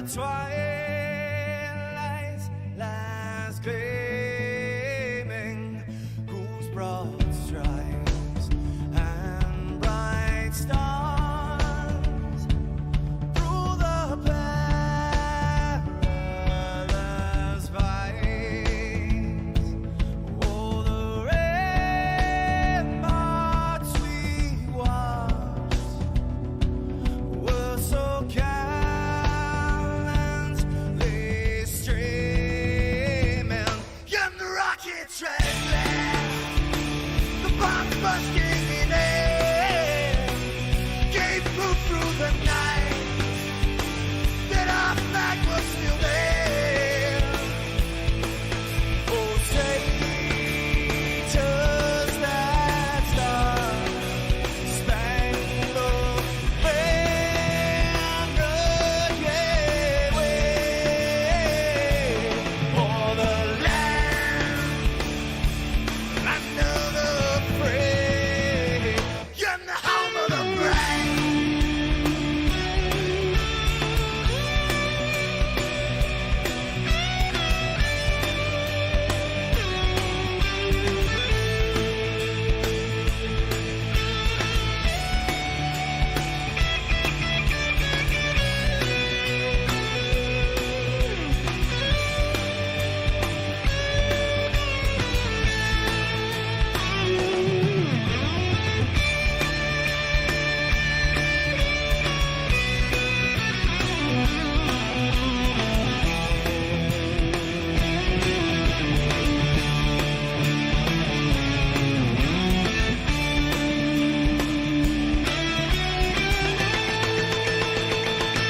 twilight's last gleaming, whose broad stripes and bright stars through the perilous fights, oh, the ramparts we watched were so gallantly streaming, and the rockets red blast, the bombs bursting in air, gave proof through the night that our flag was still there. Oh, say, does that star-spangled banner yet wave o'er the land under the free, and the home of the brave?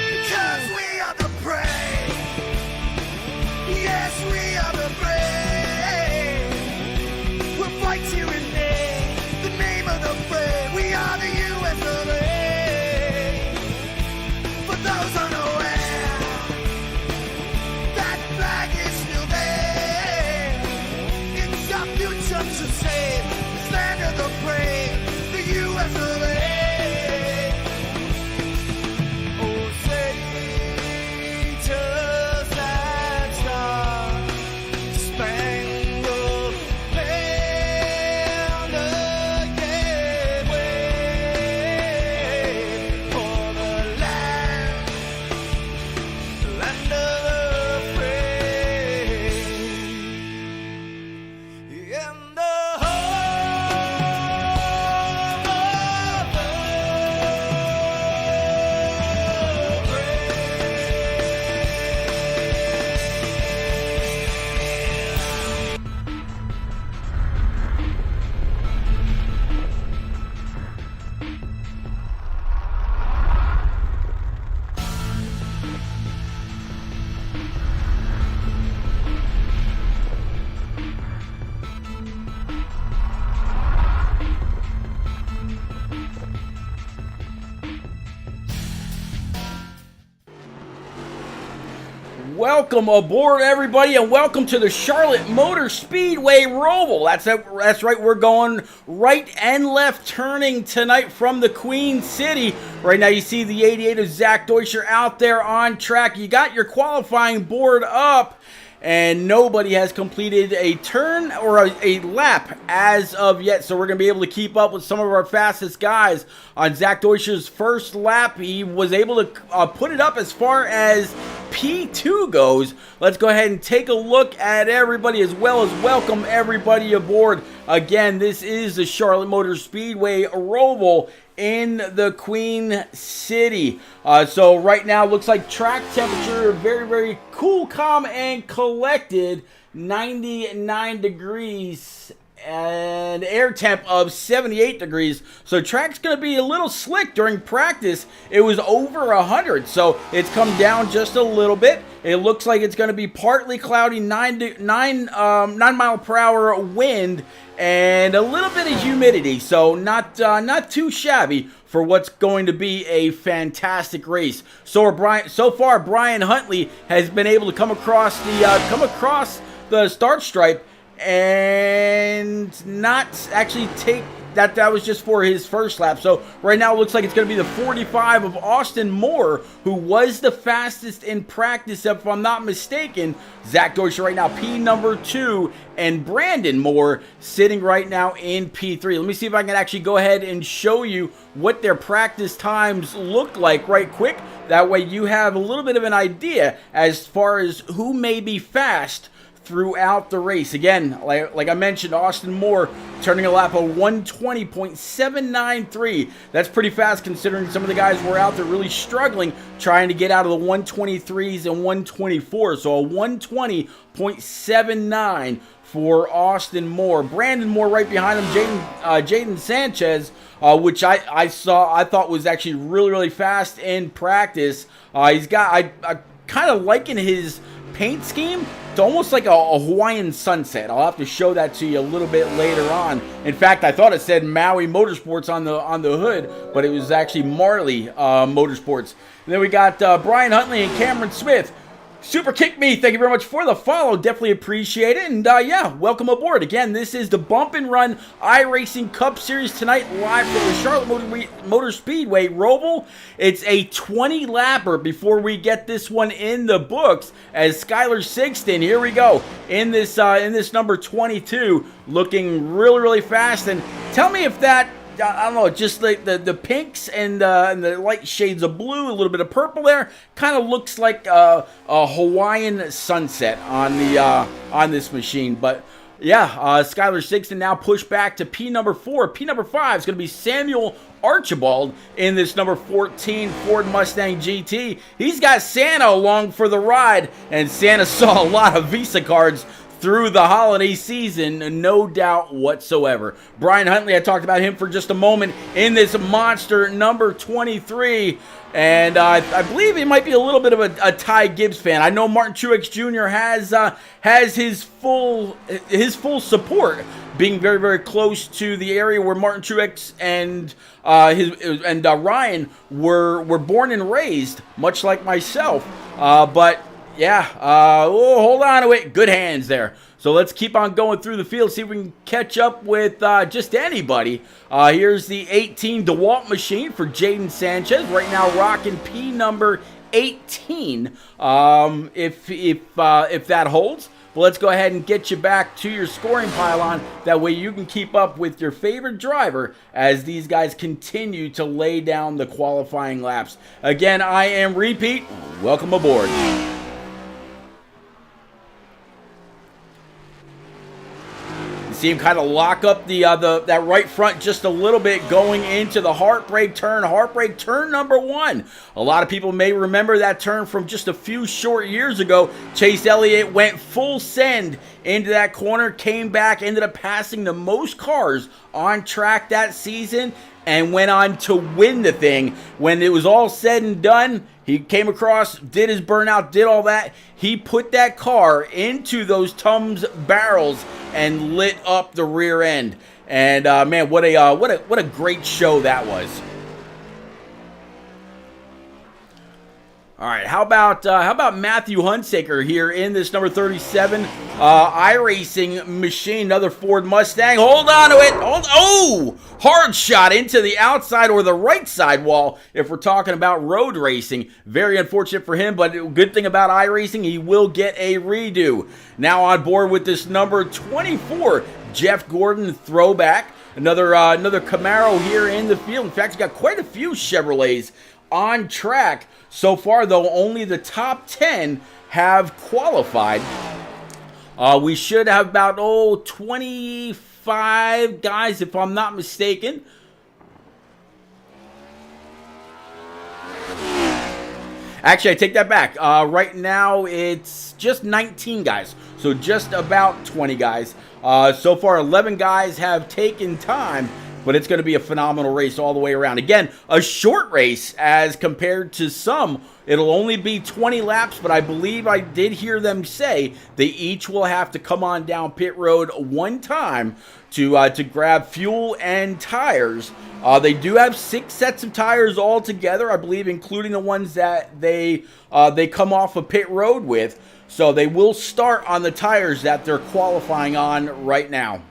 Because we are the brave. Yes, we are the brave. We'll fight you in the name of the brave. We are the US of A. For those unaware, that flag is still there. It's our future to save. This land of the brave, the US of A. Oh, say, does that star-spangled banner yet wave o'er the land of the free, and the home of the Welcome aboard, everybody, and welcome to the Charlotte Motor Speedway Roval. That's right. We're going right and left turning tonight from the Queen City. Right now, you see the 88 of Zach Deutscher out there on track. You got your qualifying board up, and nobody has completed a turn or a lap as of yet. So we're going to be able to keep up with some of our fastest guys. On Zach Deutscher's first lap, he was able to put it up as far as P2 goes. Let's go ahead and take a look at everybody as well as welcome everybody aboard. Again, this is the Charlotte Motor Speedway Roval in the Queen City. So right now, looks like track temperature very, very cool, calm, and collected. 99 degrees and air temp of 78 degrees. So track's going to be a little slick. During practice, it was over 100. So it's come down just a little bit. It looks like it's going to be partly cloudy, 9 mile per hour wind, and a little bit of humidity. So not too shabby for what's going to be a fantastic race. So far, Brian Huntley has been able to come across the start stripe and not actually take that was just for his first lap. So right now it looks like it's going to be the 45 of Austin Moore, who was the fastest in practice, if I'm not mistaken. Zach Deutscher right now P number 2, and Brandon Moore sitting right now in P3. Let me see if I can actually go ahead and show you what their practice times look like right quick. That way you have a little bit of an idea as far as who may be fast throughout the race. Again, like I mentioned, Austin Moore turning a lap of 120.793. That's pretty fast considering some of the guys were out there really struggling trying to get out of the 123s and 124. So a 120.79 for Austin Moore. Brandon Moore right behind him, Jaden Sanchez, which I thought was actually really fast in practice. He's got, I kind of liken his paint scheme to almost like a Hawaiian sunset. I'll have to show that to you a little bit later on. In fact, I thought it said Maui Motorsports on the hood, but it was actually Marley Motorsports. And then we got Brian Huntley and Cameron Smith. Super Kick Me, thank you very much for the follow. Definitely appreciate it. And yeah, welcome aboard. Again, this is the Bump and Run iRacing Cup Series tonight, live from the Charlotte Motor Speedway Roval. It's a 20 lapper before we get this one in the books, as Skylar Sigston, here we go, in this number 22, looking really fast. And tell me if that, I don't know, just like the pinks and the light shades of blue, a little bit of purple there, kind of looks like a Hawaiian sunset on this machine. But yeah, Skylar Sigston now pushed back to P number 4. P number 5 is going to be Samuel Archibald in this number 14 Ford Mustang GT. He's got Santa along for the ride, and Santa saw a lot of Visa cards through the holiday season, no doubt whatsoever. Brian Huntley, I talked about him for just a moment in this monster number 23, and I believe he might be a little bit of a Ty Gibbs fan. I know Martin Truex Jr. has his full support, being very close to the area where Martin Truex and Ryan were born and raised, much like myself. But yeah, hold on to it. Good hands there. So let's keep on going through the field, see if we can catch up with just anybody. Here's the 18 DeWalt machine for Jaden Sanchez. Right now rocking P number 18, if that holds. But let's go ahead and get you back to your scoring pylon. That way you can keep up with your favorite driver as these guys continue to lay down the qualifying laps. Again, I am Repeat. Welcome aboard. See him kind of lock up that right front just a little bit going into the heartbreak turn number 1. A lot of people may remember that turn from just a few short years ago. Chase Elliott went full send into that corner, came back, ended up passing the most cars on track that season, and went on to win the thing. When it was all said and done, he came across, did his burnout, did all that. He put that car into those Tums barrels and lit up the rear end. And man, what a great show that was. All right, how about Matthew Hunsaker here in this number 37 iRacing machine, another Ford Mustang. Hold on to it. Oh, hard shot into the outside or the right side wall if we're talking about road racing. Very unfortunate for him, but good thing about iRacing, he will get a redo. Now on board with this number 24, Jeff Gordon throwback. Another Camaro here in the field. In fact, he's got quite a few Chevrolets on track. So far, though, only the top 10 have qualified. We should have about, 25 guys, if I'm not mistaken. Actually, I take that back. Right now, it's just 19 guys. So just about 20 guys. So far, 11 guys have taken time. But it's going to be a phenomenal race all the way around. Again, a short race as compared to some. It'll only be 20 laps, but I believe I did hear them say they each will have to come on down pit road one time to grab fuel and tires. They do have 6 sets of tires all together, I believe, including the ones that they come off of pit road with. So they will start on the tires that they're qualifying on right now.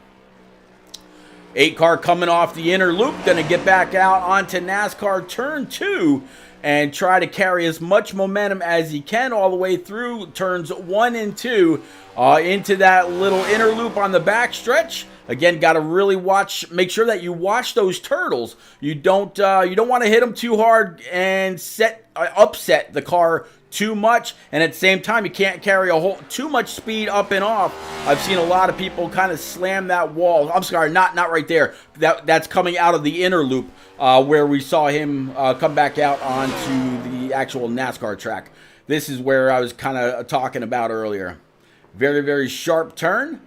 8 car coming off the inner loop, going to get back out onto NASCAR turn 2 and try to carry as much momentum as he can all the way through turns 1 and 2 into that little inner loop on the back stretch. Again, got to really make sure that you watch those turtles. You don't want to hit them too hard and upset the car too much, and at the same time you can't carry too much speed up and off. I've seen a lot of people kind of slam that wall. I'm sorry, not right there. That's coming out of the inner loop where we saw him come back out onto the actual NASCAR track. This is where I was kind of talking about earlier. Very, very sharp turn.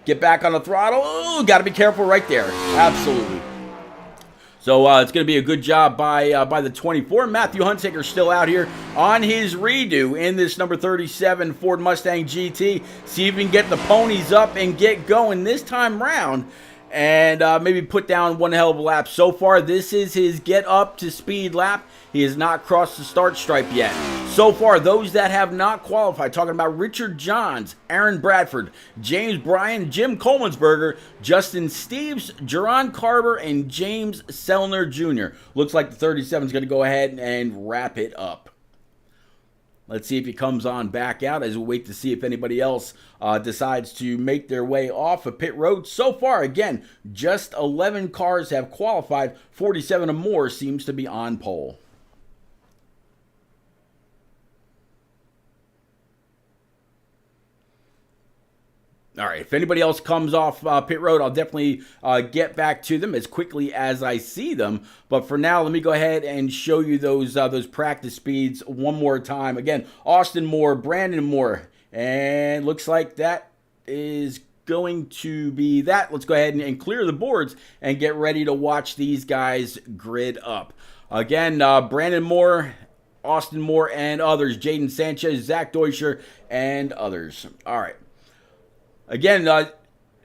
Get back on the throttle. Oh, got to be careful right there. Absolutely. So it's going to be a good job by the 24. Matthew Hunsaker still out here on his redo in this number 37 Ford Mustang GT. See if we can get the ponies up and get going this time round, and maybe put down one hell of a lap. So far, this is his get up to speed lap. He has not crossed the start stripe yet. So far, those that have not qualified, talking about Richard Johns, Aaron Bradford, James Bryan, Jim Colmansberger, Justin Steves, Jerron Carver, and James Sellner Jr. Looks like the 37 is going to go ahead and wrap it up. Let's see if he comes on back out as we wait to see if anybody else decides to make their way off of pit road. So far, again, just 11 cars have qualified. 47 or more seems to be on pole. All right, if anybody else comes off pit road, I'll definitely get back to them as quickly as I see them. But for now, let me go ahead and show you those practice speeds one more time. Again, Austin Moore, Brandon Moore, and looks like that is going to be that. Let's go ahead and clear the boards and get ready to watch these guys grid up. Again, Brandon Moore, Austin Moore, and others. Jaden Sanchez, Zach Deutscher, and others. All right. Again,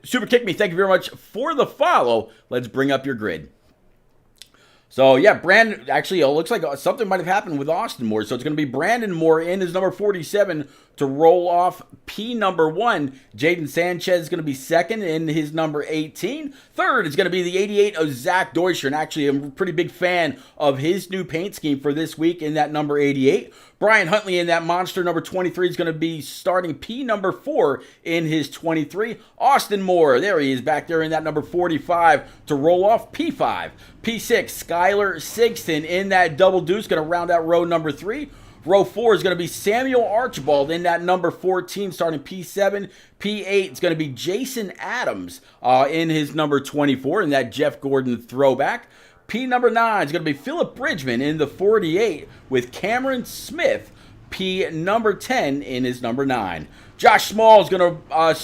Super Kick Me, thank you very much for the follow. Let's bring up your grid. So, yeah, Brandon, actually, it looks like something might have happened with Austin Moore. So, it's going to be Brandon Moore in his number 47 to roll off P number 1. Jaden Sanchez is going to be second in his number 18. Third is going to be the 88 of Zach Deutscher. And actually, I'm a pretty big fan of his new paint scheme for this week in that number 88. Brian Huntley in that monster number 23 is going to be starting P number 4 in his 23. Austin Moore, there he is back there in that number 45 to roll off P5. P6, Skylar Sigston in that double deuce, going to round out row number 3. Row 4 is going to be Samuel Archibald in that number 14, starting P7. P8 is going to be Jason Adams in his number 24 in that Jeff Gordon throwback. P number 9 is going to be Philip Bridgman in the 48 with Cameron Smith, P number 10 in his number 9. Josh Small is going to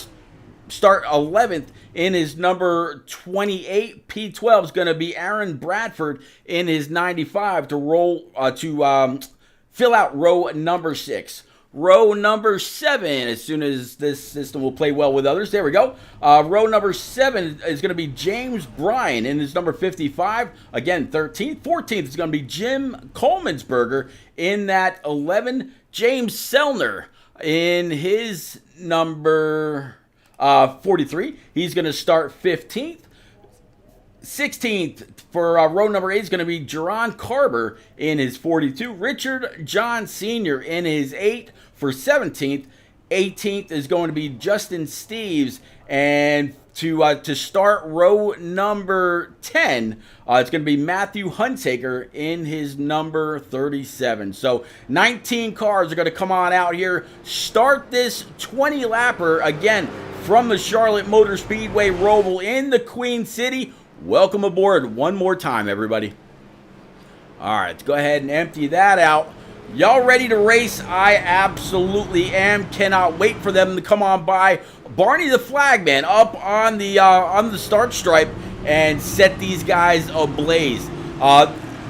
start 11th in his number 28. P12 is going to be Aaron Bradford in his 95 to fill out row number 6. Row number 7, as soon as this system will play well with others. There we go. Row number 7 is going to be James Bryan in his number 55. Again, 13th. 14th is going to be Jim Colmansberger in that 11. James Sellner in his number 43. He's going to start 15th. 16th for row number 8 is going to be Jerron Carver in his 42. Richard John Sr. in his 8 for 17th. 18th is going to be Justin Steves. And to start row number 10, it's going to be Matthew Hunsaker in his number 37. So 19 cars are going to come on out here. Start this 20-lapper again from the Charlotte Motor Speedway Roval in the Queen City. Welcome aboard one more time, everybody. All right, let's go ahead and empty that out. Y'all ready to race? I absolutely am. Cannot wait for them to come on by. Barney the Flagman up on the start stripe and set these guys ablaze.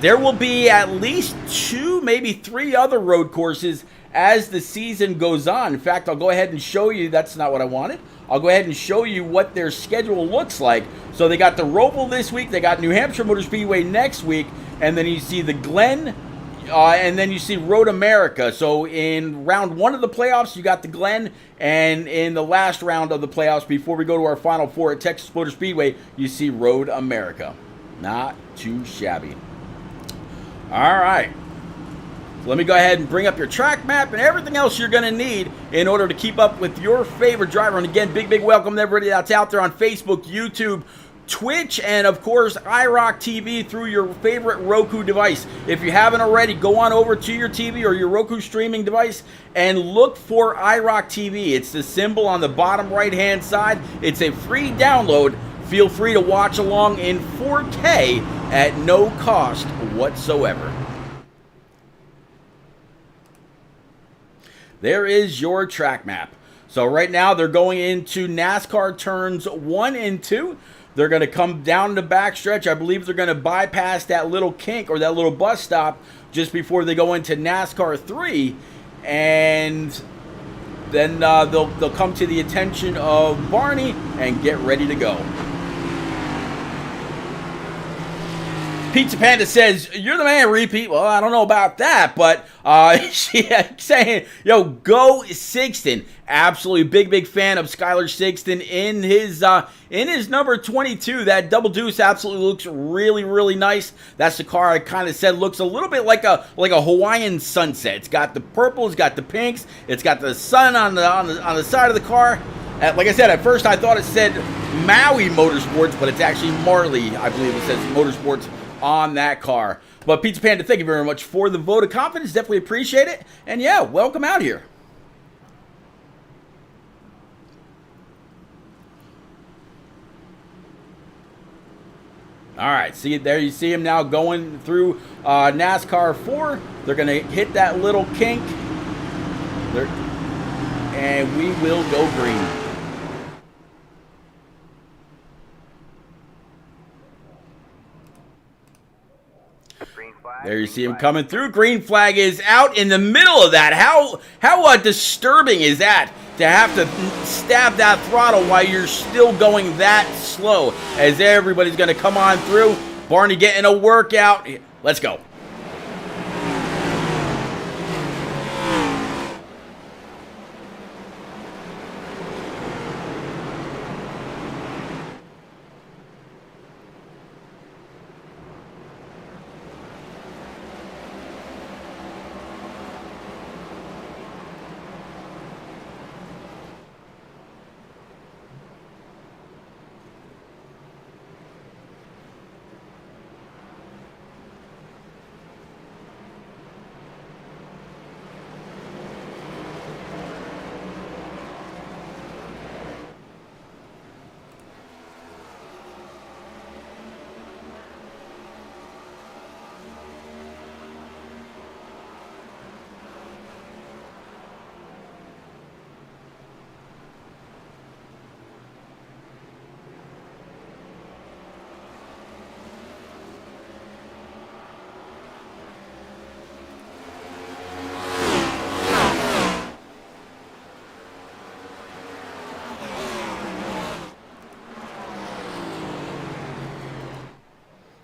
There will be at least 2, maybe 3 other road courses as the season goes on. In fact, I'll go ahead and show you. That's not what I wanted. I'll go ahead and show you what their schedule looks like. So they got the Roval this week. They got New Hampshire Motor Speedway next week. And then you see the Glen and then you see Road America. So in round 1 of the playoffs, you got the Glen, and in the last round of the playoffs, before we go to our Final Four at Texas Motor Speedway, you see Road America. Not too shabby. All right. Let me go ahead and bring up your track map and everything else you're going to need in order to keep up with your favorite driver. And again, big welcome to everybody that's out there on Facebook, YouTube, Twitch, and of course, iRock TV through your favorite Roku device. If you haven't already, go on over to your TV or your Roku streaming device and look for iRock TV. It's the symbol on the bottom right-hand side. It's a free download. Feel free to watch along in 4K at no cost whatsoever. There is your track map. So right now they're going into NASCAR turns 1 and 2. They're going to come down the backstretch. I believe they're going to bypass that little kink or that little bus stop just before they go into NASCAR 3. And then they'll come to the attention of Barney and get ready to go. Pizza Panda says, "You're the man, Repeat." Well, I don't know about that, but she's saying, yo, go Sixton. Absolutely big fan of Skylar Sixton in his number 22. That double deuce absolutely looks really nice. That's the car I kind of said looks a little bit like a Hawaiian sunset. It's got the purple, it's got the pinks, it's got the sun on the side of the car. Like I said, at first I thought it said Maui Motorsports, but it's actually Marley, I believe it says Motorsports on that car. But Pizza Panda, thank you very much for the vote of confidence. Definitely appreciate it. And yeah, welcome out here. All right, see there you see him now going through NASCAR 4. They're going to hit that little kink. And we will go green. There you see him coming through. Green flag is out in the middle of that. How disturbing is that to have to stab that throttle while you're still going that slow? As everybody's going to come on through. Barney getting a workout. Let's go.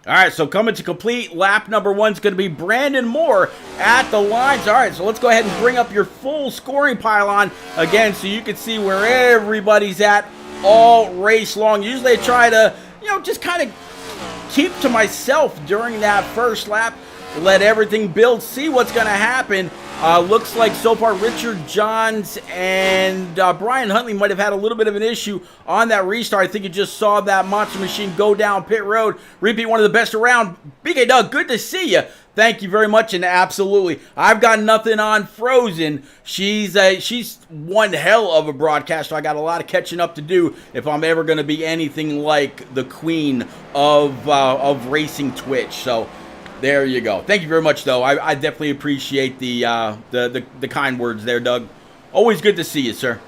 All right, so coming to complete lap number 1 is going to be Brandon Moore at the lines. All right, so let's go ahead and bring up your full scoring pylon again so you can see where everybody's at all race long. Usually I try to, just kind of keep to myself during that first lap, let everything build, see what's going to happen. Looks like so far Richard Johns and Brian Huntley might have had a little bit of an issue on that restart. I think you just saw that monster machine go down pit road. Repeat, one of the best around. BK Doug, good to see you. Thank you very much, and absolutely, I've got nothing on Frozen. She's one hell of a broadcaster. I got a lot of catching up to do if I'm ever going to be anything like the queen of racing Twitch. So there you go. Thank you very much, though. I definitely appreciate the kind words there, Doug. Always good to see you, sir.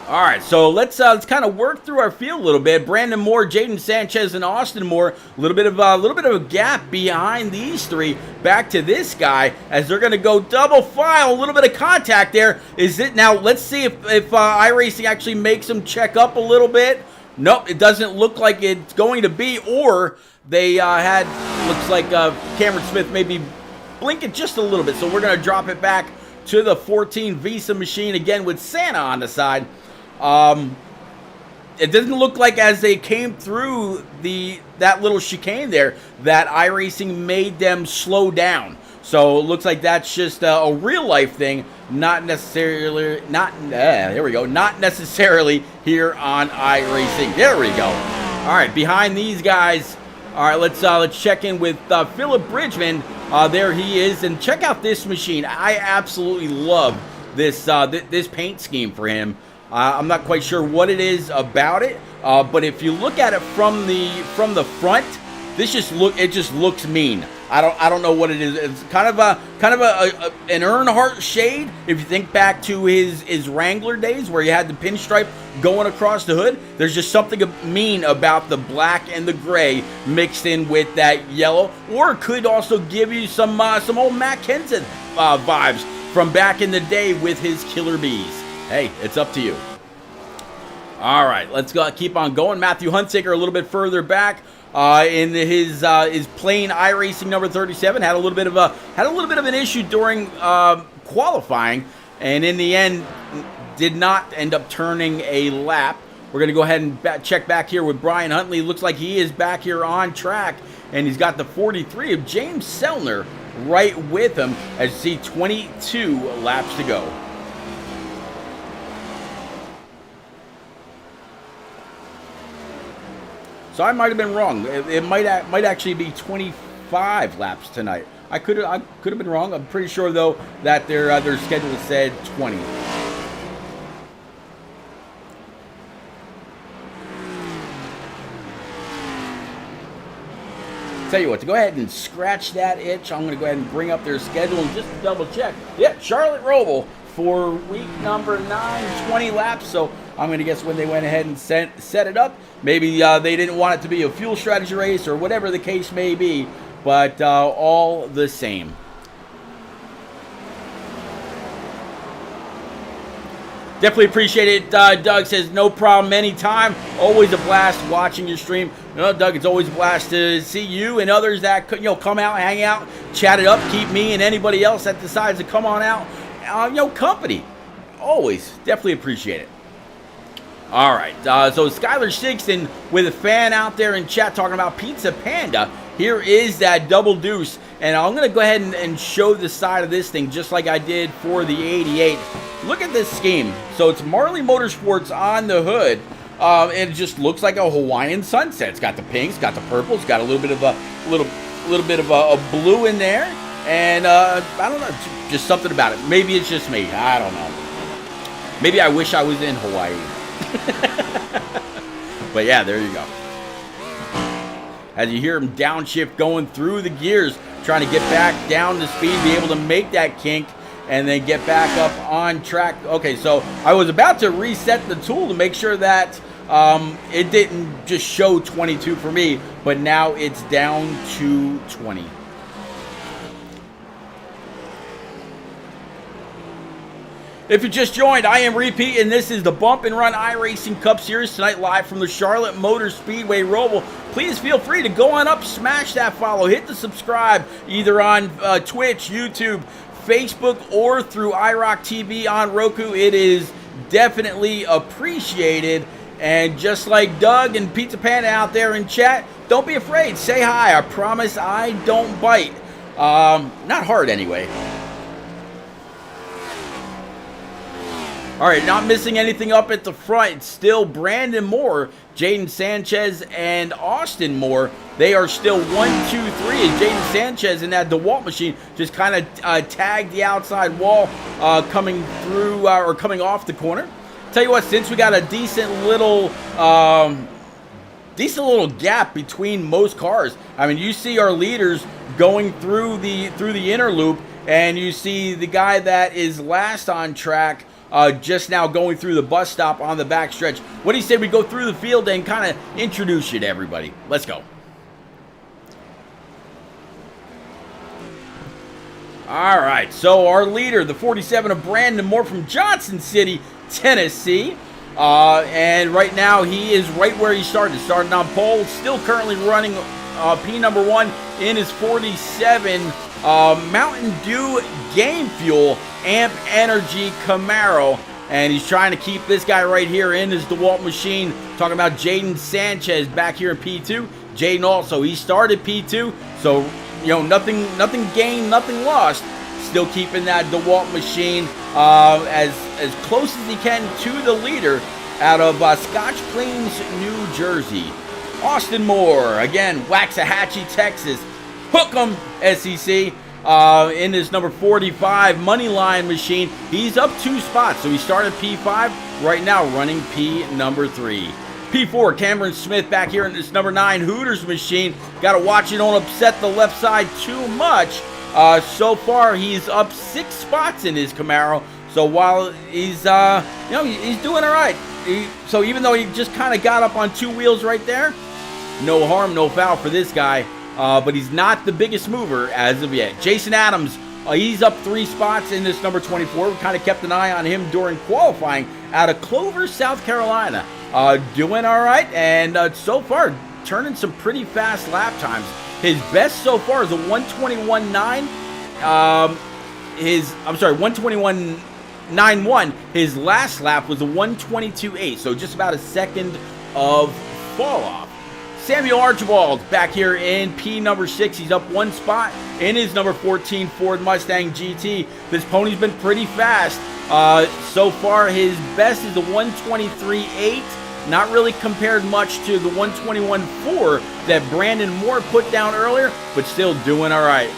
All right, so let's kind of work through our field a little bit. Brandon Moore, Jaden Sanchez, and Austin Moore. A little bit of a gap behind these three. Back to this guy as they're going to go double file. A little bit of contact there. Is it now? Let's see if iRacing actually makes them check up a little bit. Nope, it doesn't look like it's going to be, or they had, looks like Cameron Smith maybe blinking just a little bit. So we're going to drop it back to the 14 Visa machine again with Santa on the side. It doesn't look like as they came through that little chicane there that iRacing made them slow down. So it looks like that's just a real life thing, not necessarily not necessarily here on iRacing. There we go. All right, behind these guys. All right, let's check in with Philip Bridgman. There he is, and check out this machine. I absolutely love this this paint scheme for him. I'm not quite sure what it is about it, but if you look at it from the front, it just looks mean. I don't know what it is. It's kind of an Earnhardt shade. If you think back to his Wrangler days where you had the pinstripe going across the hood, there's just something mean about the black and the gray mixed in with that yellow. Or it could also give you some old Matt Kenseth vibes from back in the day with his Killer Bees. Hey, it's up to you. All right, let's keep on going. Matthew Hunsaker a little bit further back in his plain iRacing number 37 had a little bit of an issue during qualifying, and in the end did not end up turning a lap. We're going to go ahead and check back here with Brian Huntley. Looks like he is back here on track, and he's got the 43 of James Sellner right with him as you see 22 laps to go. So I might have been wrong. It might actually be 25 laps tonight. I could have been wrong. I'm pretty sure though that their schedule said 20. Tell you what, to go ahead and scratch that itch, I'm going to go ahead and bring up their schedule and just double check. Yeah, Charlotte Roval for week number 9, 20 laps. So I'm going to guess when they went ahead and set it up. Maybe they didn't want it to be a fuel strategy race or whatever the case may be, but all the same. Definitely appreciate it. Doug says, no problem anytime. Always a blast watching your stream. You know, Doug, it's always a blast to see you and others that come out, hang out, chat it up, keep me and anybody else that decides to come on out, company. Always. Definitely appreciate it. All right, so Skylar Shigston with a fan out there in chat talking about Pizza Panda. Here is that double deuce, and I'm going to go ahead and show the side of this thing just like I did for the 88. Look at this scheme. So it's Marley Motorsports on the hood, and it just looks like a Hawaiian sunset. It's got the pinks, got the purples, got a little bit of a blue in there, and I don't know, just something about it. Maybe it's just me. I don't know. Maybe I wish I was in Hawaii. But yeah, there you go. As you hear him downshift going through the gears, trying to get back down to speed, be able to make that kink, and then get back up on track. Okay, so I was about to reset the tool to make sure that it didn't just show 22 for me, but now it's down to 20. If you just joined, I am Repeat, and this is the Bump and Run iRacing Cup Series tonight, live from the Charlotte Motor Speedway Roval. Please feel free to go on up, smash that follow, hit the subscribe, either on Twitch, YouTube, Facebook, or through iRock TV on Roku. It is definitely appreciated. And just like Doug and Pizza Panda out there in chat, don't be afraid. Say hi. I promise I don't bite. Not hard anyway. All right, not missing anything up at the front. It's still Brandon Moore, Jaden Sanchez, and Austin Moore. They are still 1, 2, 3. As Jaden Sanchez in that DeWalt machine just kind of tagged the outside wall coming through or coming off the corner. Tell you what, since we got a decent little gap between most cars. I mean, you see our leaders going through the inner loop, and you see the guy that is last on track just now going through the bus stop on the back stretch. What do you say we go through the field and kind of introduce you to everybody? Let's go. All right, so our leader, the 47 of Brandon Moore from Johnson City, Tennessee. And right now he is right where he started on pole, still currently running P number 1 in his 47 Mountain Dew Game Fuel Amp Energy Camaro. And he's trying to keep this guy right here in his DeWalt machine. Talking about Jaden Sanchez back here in P2. Jaden also, he started P2, so nothing gained, nothing lost. Still keeping that DeWalt machine as close as he can to the leader out of Scotch Plains, New Jersey. Austin Moore, again, Waxahachie, Texas. Hook 'em, SEC. In his number 45 Moneyline machine. He's up 2 spots, so he started P5, right now running P number 3. P4, Cameron Smith back here in this number 9 Hooters machine. Got to watch it, don't upset the left side too much. So far, he's up 6 spots in his Camaro. So while he's, he's doing all right. So even though he just kind of got up on 2 wheels right there, no harm, no foul for this guy. But he's not the biggest mover as of yet. Jason Adams, he's up 3 spots in this number 24. We kind of kept an eye on him during qualifying out of Clover, South Carolina. Doing all right, and so far turning some pretty fast lap times. His best so far is a 121.9. 121.91. His last lap was a 122.8, so just about a second of fall off. Samuel Archibald back here in P number 6. He's up 1 spot in his number 14 Ford Mustang GT. This pony's been pretty fast. So far, his best is the 123.8. Not really compared much to the 121.4 that Brandon Moore put down earlier, but still doing all right.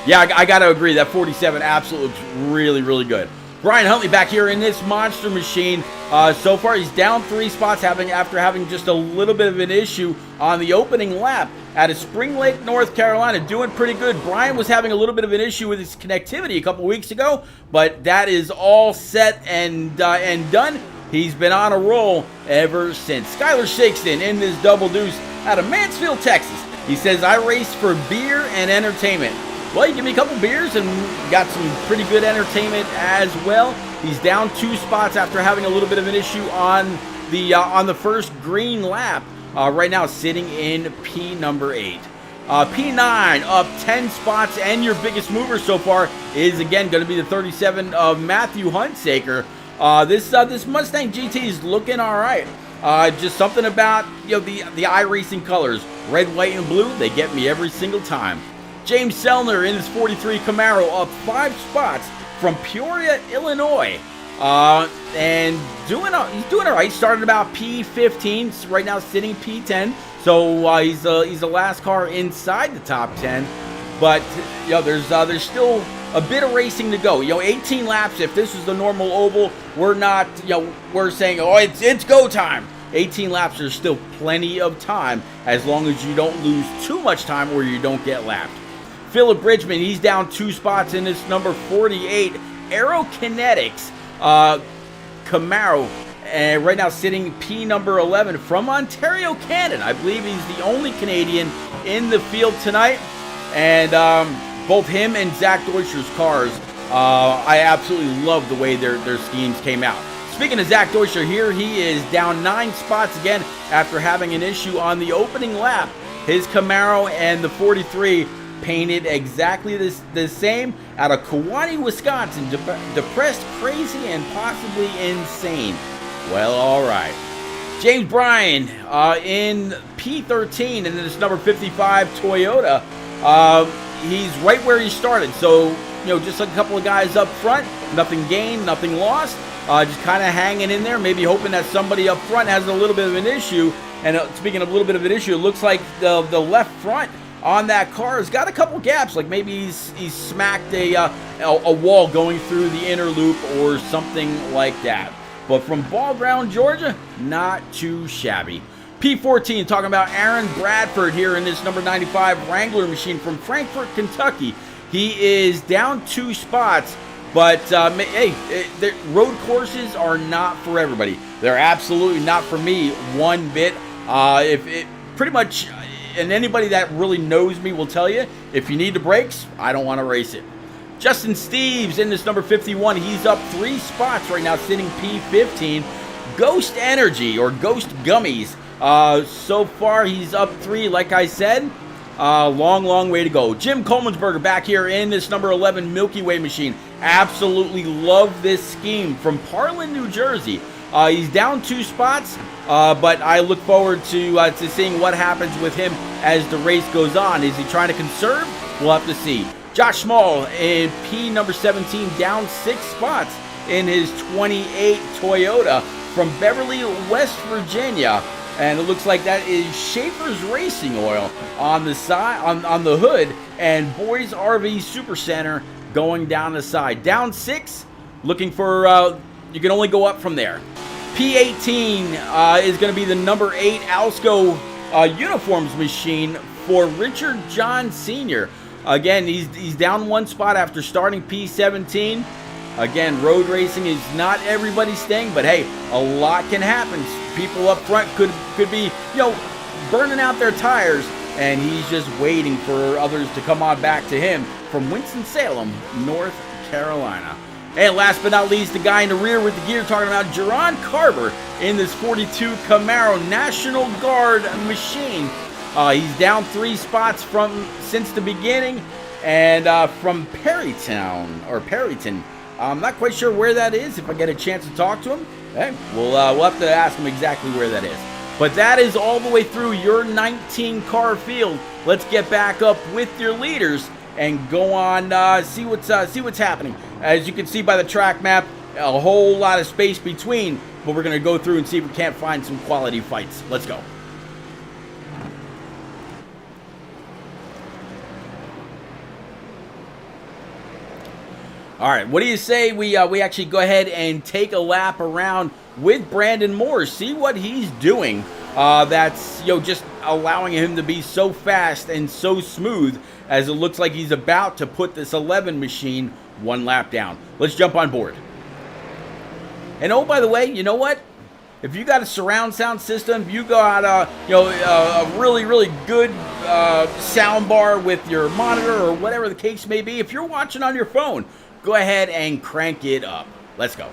Yeah, I got to agree. That 47 absolutely looks really, really good. Brian Huntley back here in this monster machine. So far, he's down 3 spots after having just a little bit of an issue on the opening lap out of Spring Lake, North Carolina. Doing pretty good. Brian was having a little bit of an issue with his connectivity a couple weeks ago, but that is all set and done. He's been on a roll ever since. Skylar Shakeston in this double deuce out of Mansfield, Texas. He says, I race for beer and entertainment. Well, you give me a couple beers and got some pretty good entertainment as well. He's down 2 spots after having a little bit of an issue on the first green lap. Right now sitting in P number 8. P9 up 10 spots, and your biggest mover so far is again going to be the 37 of Matthew Huntsaker. This Mustang GT is looking all right. Just something about the iRacing colors, red, white, and blue. They get me every single time. James Sellner in his 43 Camaro up 5 spots from Peoria, Illinois. And he's doing all right. Started about P15, right now sitting P10. So he's the last car inside the top 10. But there's still a bit of racing to go. 18 laps. If this was the normal oval, we're not. We're saying, oh, it's go time. 18 laps. There's still plenty of time as long as you don't lose too much time or you don't get lapped. Philip Bridgman, he's down 2 spots in this number 48 Aerokinetics Camaro, and right now sitting P number 11 from Ontario, Canada. I believe he's the only Canadian in the field tonight, and both him and Zach Deutscher's cars, I absolutely love the way their schemes came out. Speaking of Zach Deutscher, here he is down 9 spots again after having an issue on the opening lap. His Camaro and the 43 painted exactly the same out of Kewaunee, Wisconsin. Depressed, crazy, and possibly insane. Well, all right. James Bryan in P13 and this number 55 Toyota. He's right where he started. So, just a couple of guys up front. Nothing gained, nothing lost. Just kind of hanging in there, maybe hoping that somebody up front has a little bit of an issue. And speaking of a little bit of an issue, it looks like the left front on that car has got a couple gaps, like maybe he's smacked a wall going through the inner loop or something like that. But from Ball Ground, Georgia, not too shabby. P14, talking about Aaron Bradford here in this number 95 Wrangler machine from Frankfort, Kentucky. He is down 2 spots, but road courses are not for everybody. They're absolutely not for me one bit. Pretty much, and anybody that really knows me will tell you, if you need the brakes, I don't want to race it. Justin Steves in this number 51. He's up 3 spots right now, sitting P15. Ghost Energy, or Ghost Gummies, So far, he's up 3, like I said. Long way to go. Jim Coleman'sberger back here in this number 11 Milky Way machine. Absolutely love this scheme from Parlin, New Jersey. He's down 2 spots, but I look forward to seeing what happens with him as the race goes on. Is he trying to conserve? We'll have to see. Josh Small in P number 17, down 6 spots in his 28 Toyota from Beverly, West Virginia. And it looks like that is Schaefer's Racing Oil on the side, on the hood, and Boys RV Supercenter going down the side. Down 6, looking for, you can only go up from there. P18 is going to be the number 8 Alsco uniforms machine for Richard John Sr. Again, he's down 1 spot after starting P17. Again, road racing is not everybody's thing, but hey, a lot can happen. People up front could be, burning out their tires, and he's just waiting for others to come on back to him from Winston-Salem, North Carolina. And last but not least, the guy in the rear with the gear, talking about Jerron Carver in this 42 Camaro National Guard machine. He's down 3 spots since the beginning, and from Perryton. I'm not quite sure where that is. If I get a chance to talk to him, hey, we'll have to ask him exactly where that is. But that is all the way through your 19-car field. Let's get back up with your leaders and go on, see what's happening. As you can see by the track map, a whole lot of space between, but we're going to go through and see if we can't find some quality fights. Let's go. All right, what do you say we actually go ahead and take a lap around with Brandon Moore, see what he's doing that's just allowing him to be so fast and so smooth, as it looks like he's about to put this 11 machine 1 lap down. Let's jump on board. And oh, by the way, you know what? If you got a surround sound system, you got a really good sound bar with your monitor or whatever the case may be, if you're watching on your phone, go ahead and crank it up. Let's go.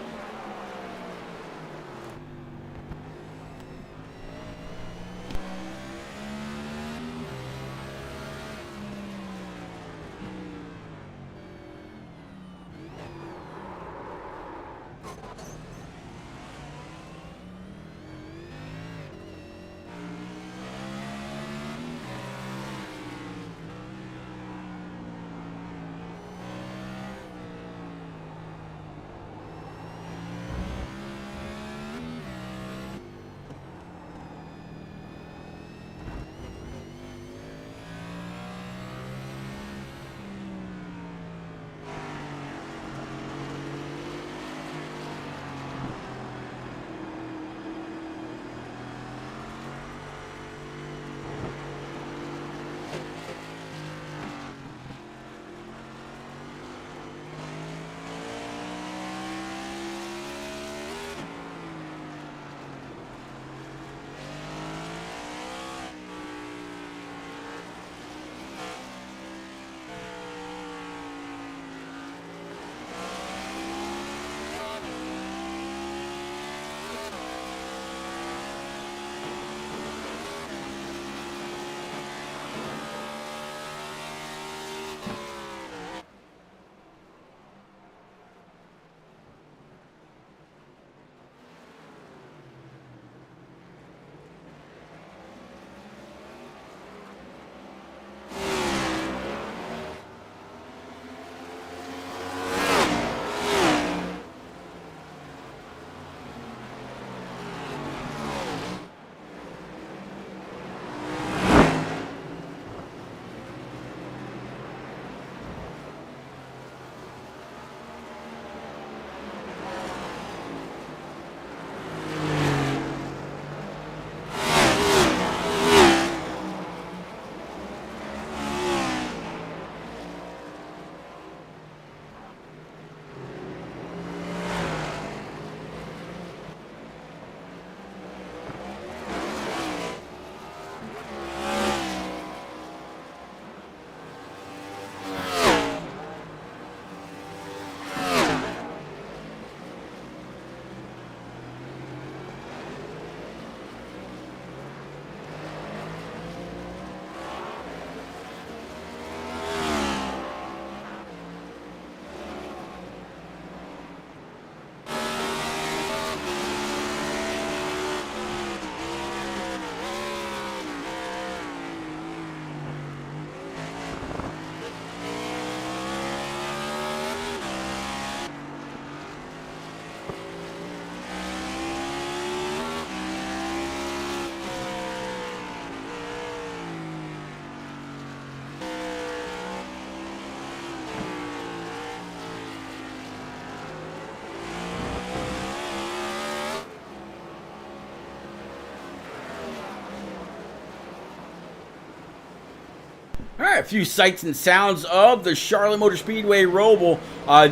right, a few sights and sounds of the Charlotte Motor Speedway Roval.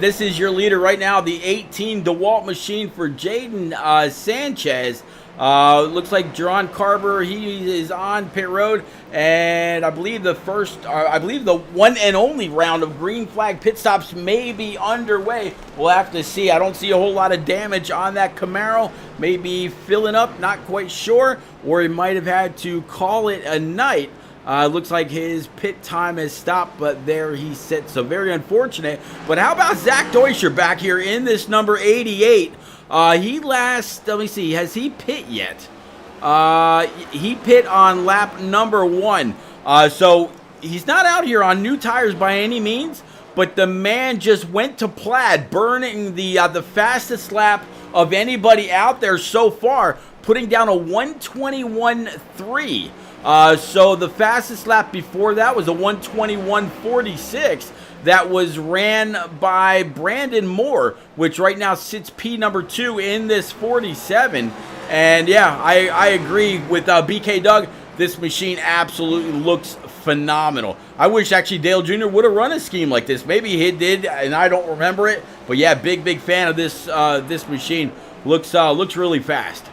This is your leader right now, the 18 DeWalt machine for Jaden Sanchez. Looks like Jerron Carver, he is on pit road, and I believe the one and only round of green flag pit stops may be underway. We'll have to see. I don't see a whole lot of damage on that Camaro. Maybe filling up, not quite sure, or he might have had to call it a night. Looks like his pit time has stopped, but there he sits. So very unfortunate. But how about Zach Deutscher back here in this number 88? Let me see, has he pit yet? He pit on lap number 1. So he's not out here on new tires by any means, but the man just went to Plaid, burning the fastest lap of anybody out there so far, putting down a 1:21.3. So the fastest lap before that was a 1:21.46 that was ran by Brandon Moore, which right now sits P number 2 in this 47. And yeah, I agree with BK Doug. This machine absolutely looks phenomenal. I wish actually Dale Jr. would have run a scheme like this. Maybe he did, and I don't remember it. But yeah, big fan of this this machine. Looks really fast.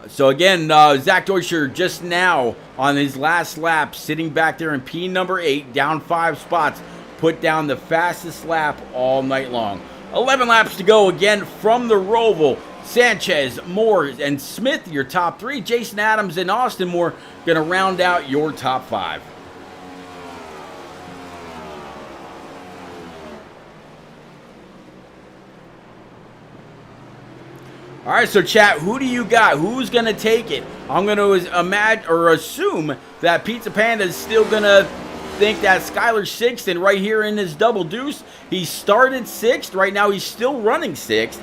So again, Zach Deutscher just now on his last lap, sitting back there in P number 8, down 5 spots, put down the fastest lap all night long. 11 laps to go again from the Roval. Sanchez, Moore, and Smith, your top 3. Jason Adams and Austin Moore going to round out your top 5. All right, so chat, who do you got? Who's going to take it? I'm going to imagine or assume that Pizza Panda is still going to think that Skylar Sixton right here in his double deuce. He started 6th. Right now he's still running 6th.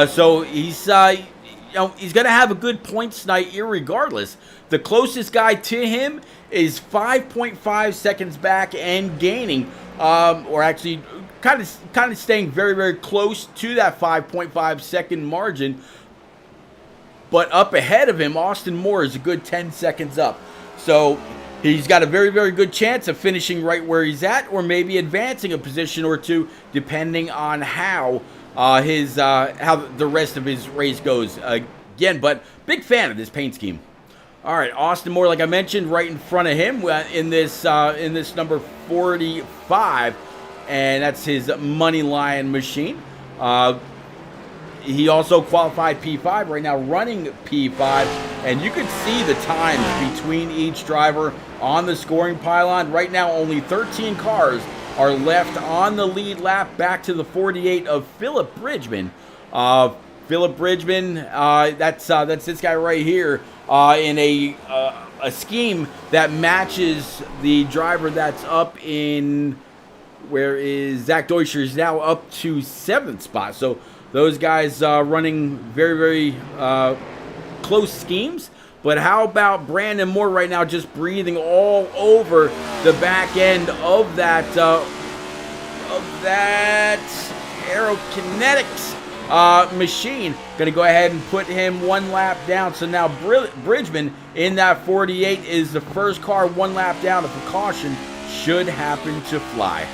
So he's going to have a good points night irregardless. The closest guy to him is 5.5 seconds back and gaining, or actually kind of staying very close to that 5.5 second margin. But up ahead of him, Austin Moore is a good 10 seconds up. So he's got a very good chance of finishing right where he's at, or maybe advancing a position or two, depending on how how the rest of his race goes. Again, but big fan of this paint scheme. All right, Austin Moore, like I mentioned, right in front of him in this number 45, and that's his money line machine. He also qualified P5, right now running P5, and you can see the times between each driver on the scoring pylon. Right now, only 13 cars are left on the lead lap, back to the 48 of Philip Bridgman. Philip Bridgman, that's this guy right here in a scheme that matches the driver that's up in, where is Zach Deutscher, is now up to 7th spot. So those guys running very close schemes. But how about Brandon Moore right now just breathing all over the back end of that aerokinetics machine? Going to go ahead and put him 1 lap down. So now Bridgman in that 48 is the first car 1 lap down. If a caution should happen to fly.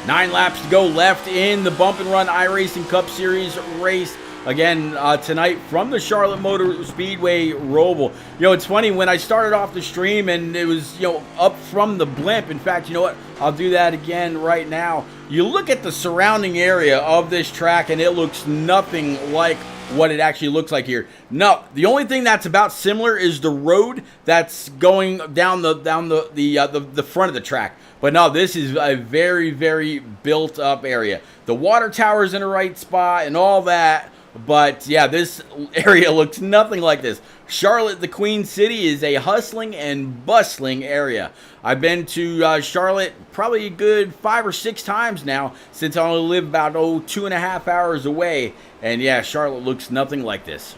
Nine laps to go left in the Bump and Run iRacing Cup Series race. Again, tonight from the Charlotte Motor Speedway Roval. You know, it's funny, when I started off the stream and it was, up from the blimp. In fact, you know what? I'll do that again right now. You look at the surrounding area of this track and it looks nothing like what it actually looks like here. No, the only thing that's about similar is the road that's going down the front of the track. But no, this is a very built up area. The water tower's in the right spot and all that. But yeah, this area looks nothing like this. Charlotte, the Queen City, is a hustling and bustling area. I've been to Charlotte probably a good 5 or 6 times now, since I only live about 2.5 hours away. And yeah, Charlotte looks nothing like this.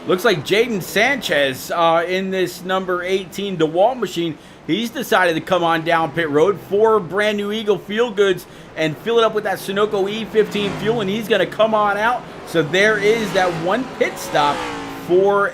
Looks like Jaden Sanchez in this number 18 DeWalt machine. He's decided to come on down pit road for brand new Eagle Feel Goods and fill it up with that Sunoco E15 fuel, and he's going to come on out. So there is that one pit stop for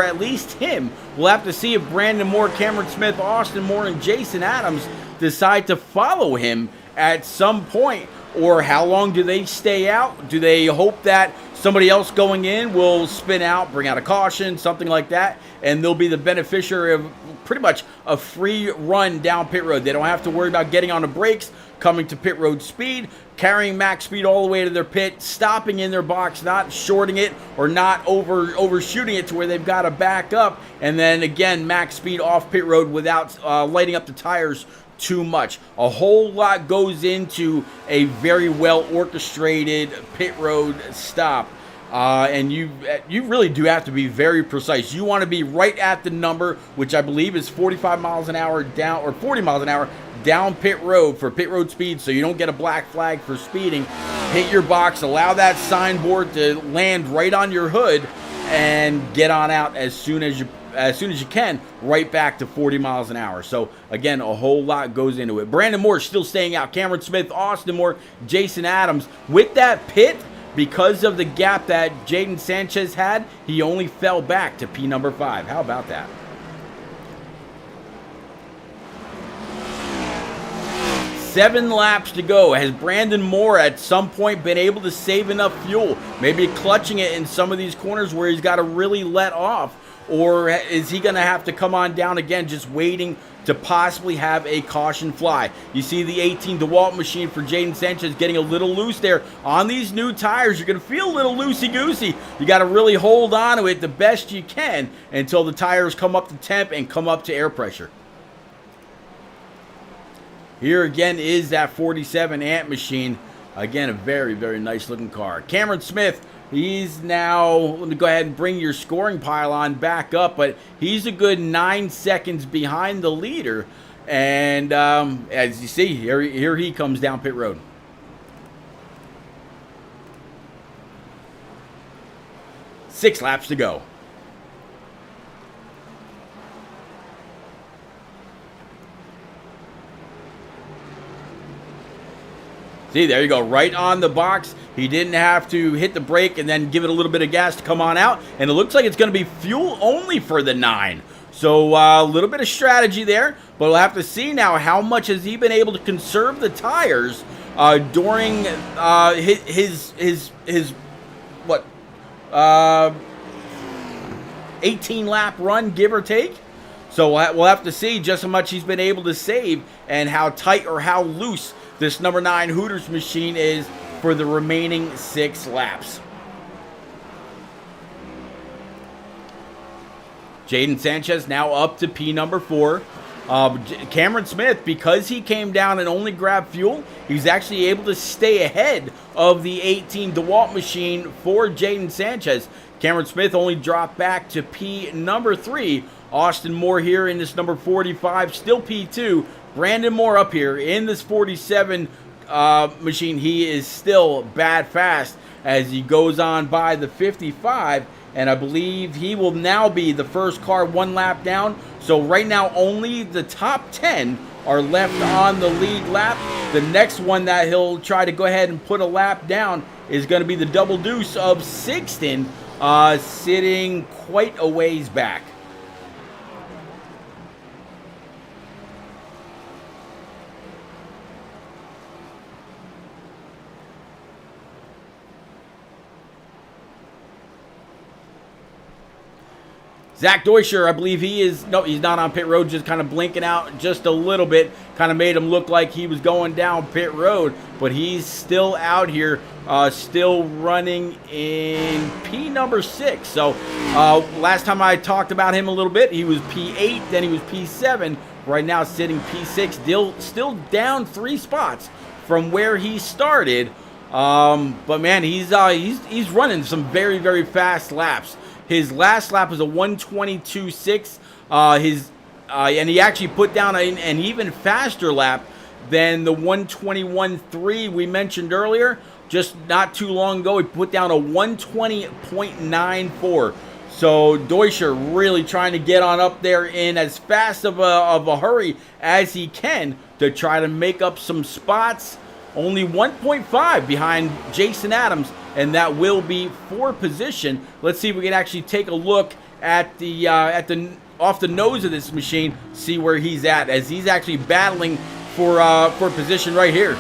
at least him. We'll have to see if Brandon Moore, Cameron Smith, Austin Moore, and Jason Adams decide to follow him at some point, or how long do they stay out? Do they hope that somebody else going in will spin out, bring out a caution, something like that, and they'll be the beneficiary of pretty much a free run down pit road? They don't have to worry about getting on the brakes, coming to pit road speed, carrying max speed all the way to their pit, stopping in their box, not shorting it or not overshooting it to where they've got to back up, and then again max speed off pit road without lighting up the tires too much. A whole lot goes into a very well orchestrated pit road stop. And you really do have to be very precise. You want to be right at the number, which I believe is 45 miles an hour down, or 40 miles an hour down pit road for pit road speed, so you don't get a black flag for speeding. Hit your box, allow that signboard to land right on your hood, and get on out as soon as you can, right back to 40 miles an hour. So again, a whole lot goes into it. Brandon Moore still staying out. Cameron Smith, Austin Moore, Jason Adams. With that pit, because of the gap that Jaden Sanchez had, he only fell back to P number 5. How about that? Seven laps to go. Has Brandon Moore at some point been able to save enough fuel? Maybe clutching it in some of these corners where he's got to really let off? Or is he going to have to come on down again, just waiting to possibly have a caution fly? You see the 18 DeWalt machine for Jaden Sanchez getting a little loose there. On these new tires, you're going to feel a little loosey-goosey. You got to really hold on to it the best you can until the tires come up to temp and come up to air pressure. Here again is that 47 Ant machine. Again, a very, very nice looking car. Cameron Smith, he's now, let me go ahead and bring your scoring pylon back up, but he's a good 9 seconds behind the leader. And as you see, here he comes down pit road. Six laps to go. See, there you go, right on the box. He didn't have to hit the brake and then give it a little bit of gas to come on out. And it looks like it's going to be fuel only for the 9. So a little bit of strategy there. But we'll have to see now how much has he been able to conserve the tires during his 18-lap run, give or take. So we'll have to see just how much he's been able to save and how tight or how loose this number 9 Hooters machine is for the remaining 6 laps. Jaden Sanchez now up to P number 4. Cameron Smith, because he came down and only grabbed fuel, he's actually able to stay ahead of the 18 DeWalt machine for Jaden Sanchez. Cameron Smith only dropped back to P number 3. Austin Moore here in this number 45, still P2. Brandon Moore up here in this 47 machine. He is still bad fast as he goes on by the 55. And I believe he will now be the first car 1 lap down. So right now only the top 10 are left on the lead lap. The next one that he'll try to go ahead and put a lap down is going to be the double deuce of Sixton, sitting quite a ways back. Zach Deutscher, I believe he is, no, he's not on pit road, just kind of blinking out just a little bit. Kind of made him look like he was going down pit road, but he's still out here, still running in P number 6. So last time I talked about him a little bit, he was P8, then he was P7. Right now sitting P6, still down 3 spots from where he started. But man, he's running some very, very fast laps. His last lap was a 1:22.6. And he actually put down an even faster lap than the 1:21.3 we mentioned earlier. Just not too long ago, he put down a 1:20.94. So Deutscher really trying to get on up there in as fast of a hurry as he can to try to make up some spots. Only 1.5 behind Jason Adams, and that will be for position. Let's see if we can actually take a look at the off the nose of this machine, see where he's at, as he's actually battling for position right here.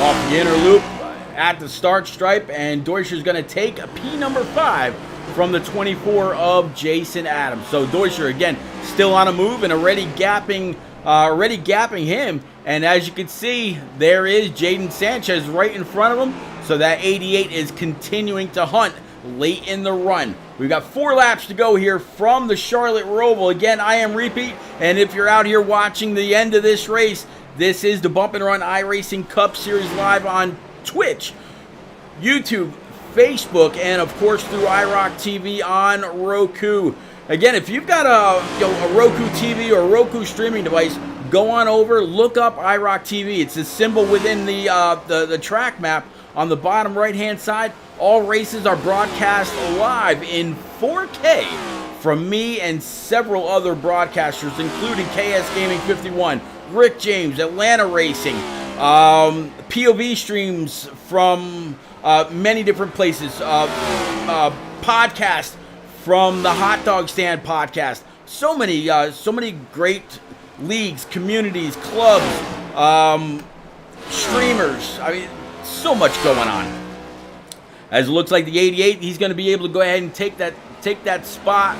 Off the inner loop at the start stripe, and Deutscher's going to take P number 5 from the 24 of Jason Adams. So Deutscher, again, still on a move and already gapping him. And as you can see, there is Jaden Sanchez right in front of him. So that 88 is continuing to hunt late in the run. We've got 4 laps to go here from the Charlotte Roval. Again, I am Repeat, and if you're out here watching the end of this race, this is the Bump and Run iRacing Cup Series live on Twitch, YouTube, Facebook, and of course through iRock TV on Roku. Again, if you've got a Roku TV or a Roku streaming device, go on over, look up iRock TV. It's a symbol within the track map on the bottom right-hand side. All races are broadcast live in 4K from me and several other broadcasters, including KS Gaming 51, Rick James, Atlanta Racing, POV streams from many different places, podcast from the Hot Dog Stand podcast. So many great leagues, communities, clubs, streamers. I mean, so much going on. As it looks like the 88, he's going to be able to go ahead and take that spot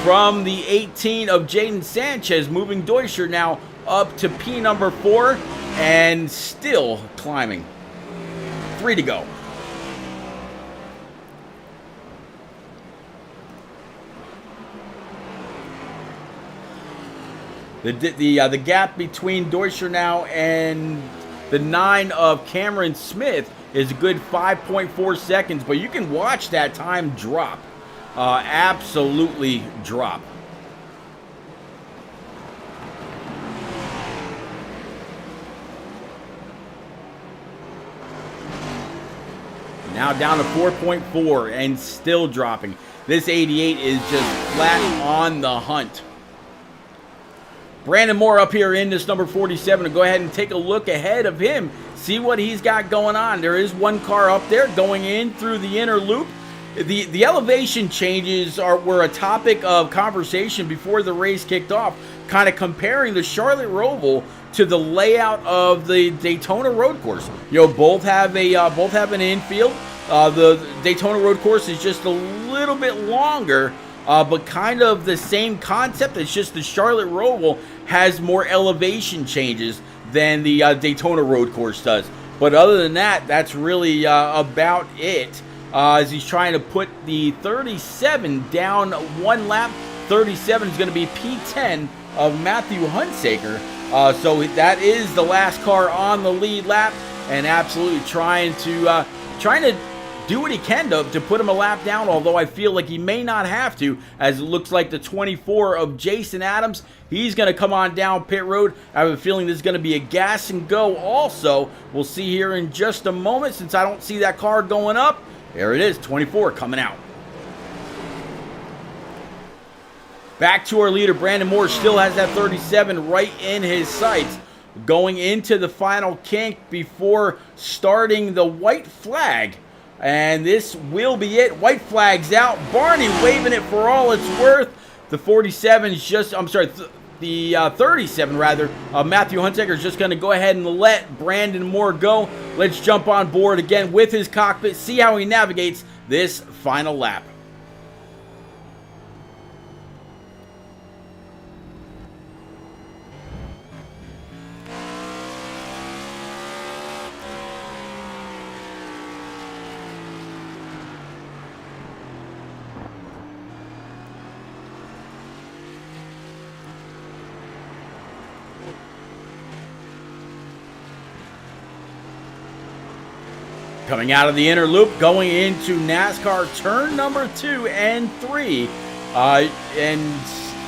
from the 18 of Jaden Sanchez, moving Deutscher now up to P number 4 and still climbing. 3 to go. The gap between Deutscher now and the 9 of Cameron Smith is a good 5.4 seconds, but you can watch that time drop. Absolutely drop. Now down to 4.4 and still dropping. This 88 is just flat on the hunt. Brandon Moore up here in this number 47 to go ahead and take a look ahead of him, see what he's got going on. There is one car up there going in through the inner loop. The elevation changes were a topic of conversation before the race kicked off, kind of comparing the Charlotte Roval to the layout of the Daytona road course. You know, both have an infield. The Daytona road course is just a little bit longer, but kind of the same concept. It's just the Charlotte Roval has more elevation changes than the Daytona road course does. But other than that, that's really about it. As he's trying to put the 37 down one lap. 37 is going to be P10 of Matthew Hunsaker. So that is the last car on the lead lap, and absolutely trying to do what he can to put him a lap down, although I feel like he may not have to, as it looks like the 24 of Jason Adams, he's going to come on down pit road. I have a feeling this is going to be a gas and go also. We'll see here in just a moment, since I don't see that car going up. There it is, 24 coming out. Back to our leader, Brandon Moore still has that 37 right in his sights. Going into the final kink before starting the white flag. And this will be it. White flag's out. Barney waving it for all it's worth. The 47 is just, the 37 rather. Matthew Hunsaker is just going to go ahead and let Brandon Moore go. Let's jump on board again with his cockpit. See how he navigates this final lap. Coming out of the inner loop, going into NASCAR turn number 2 and 3.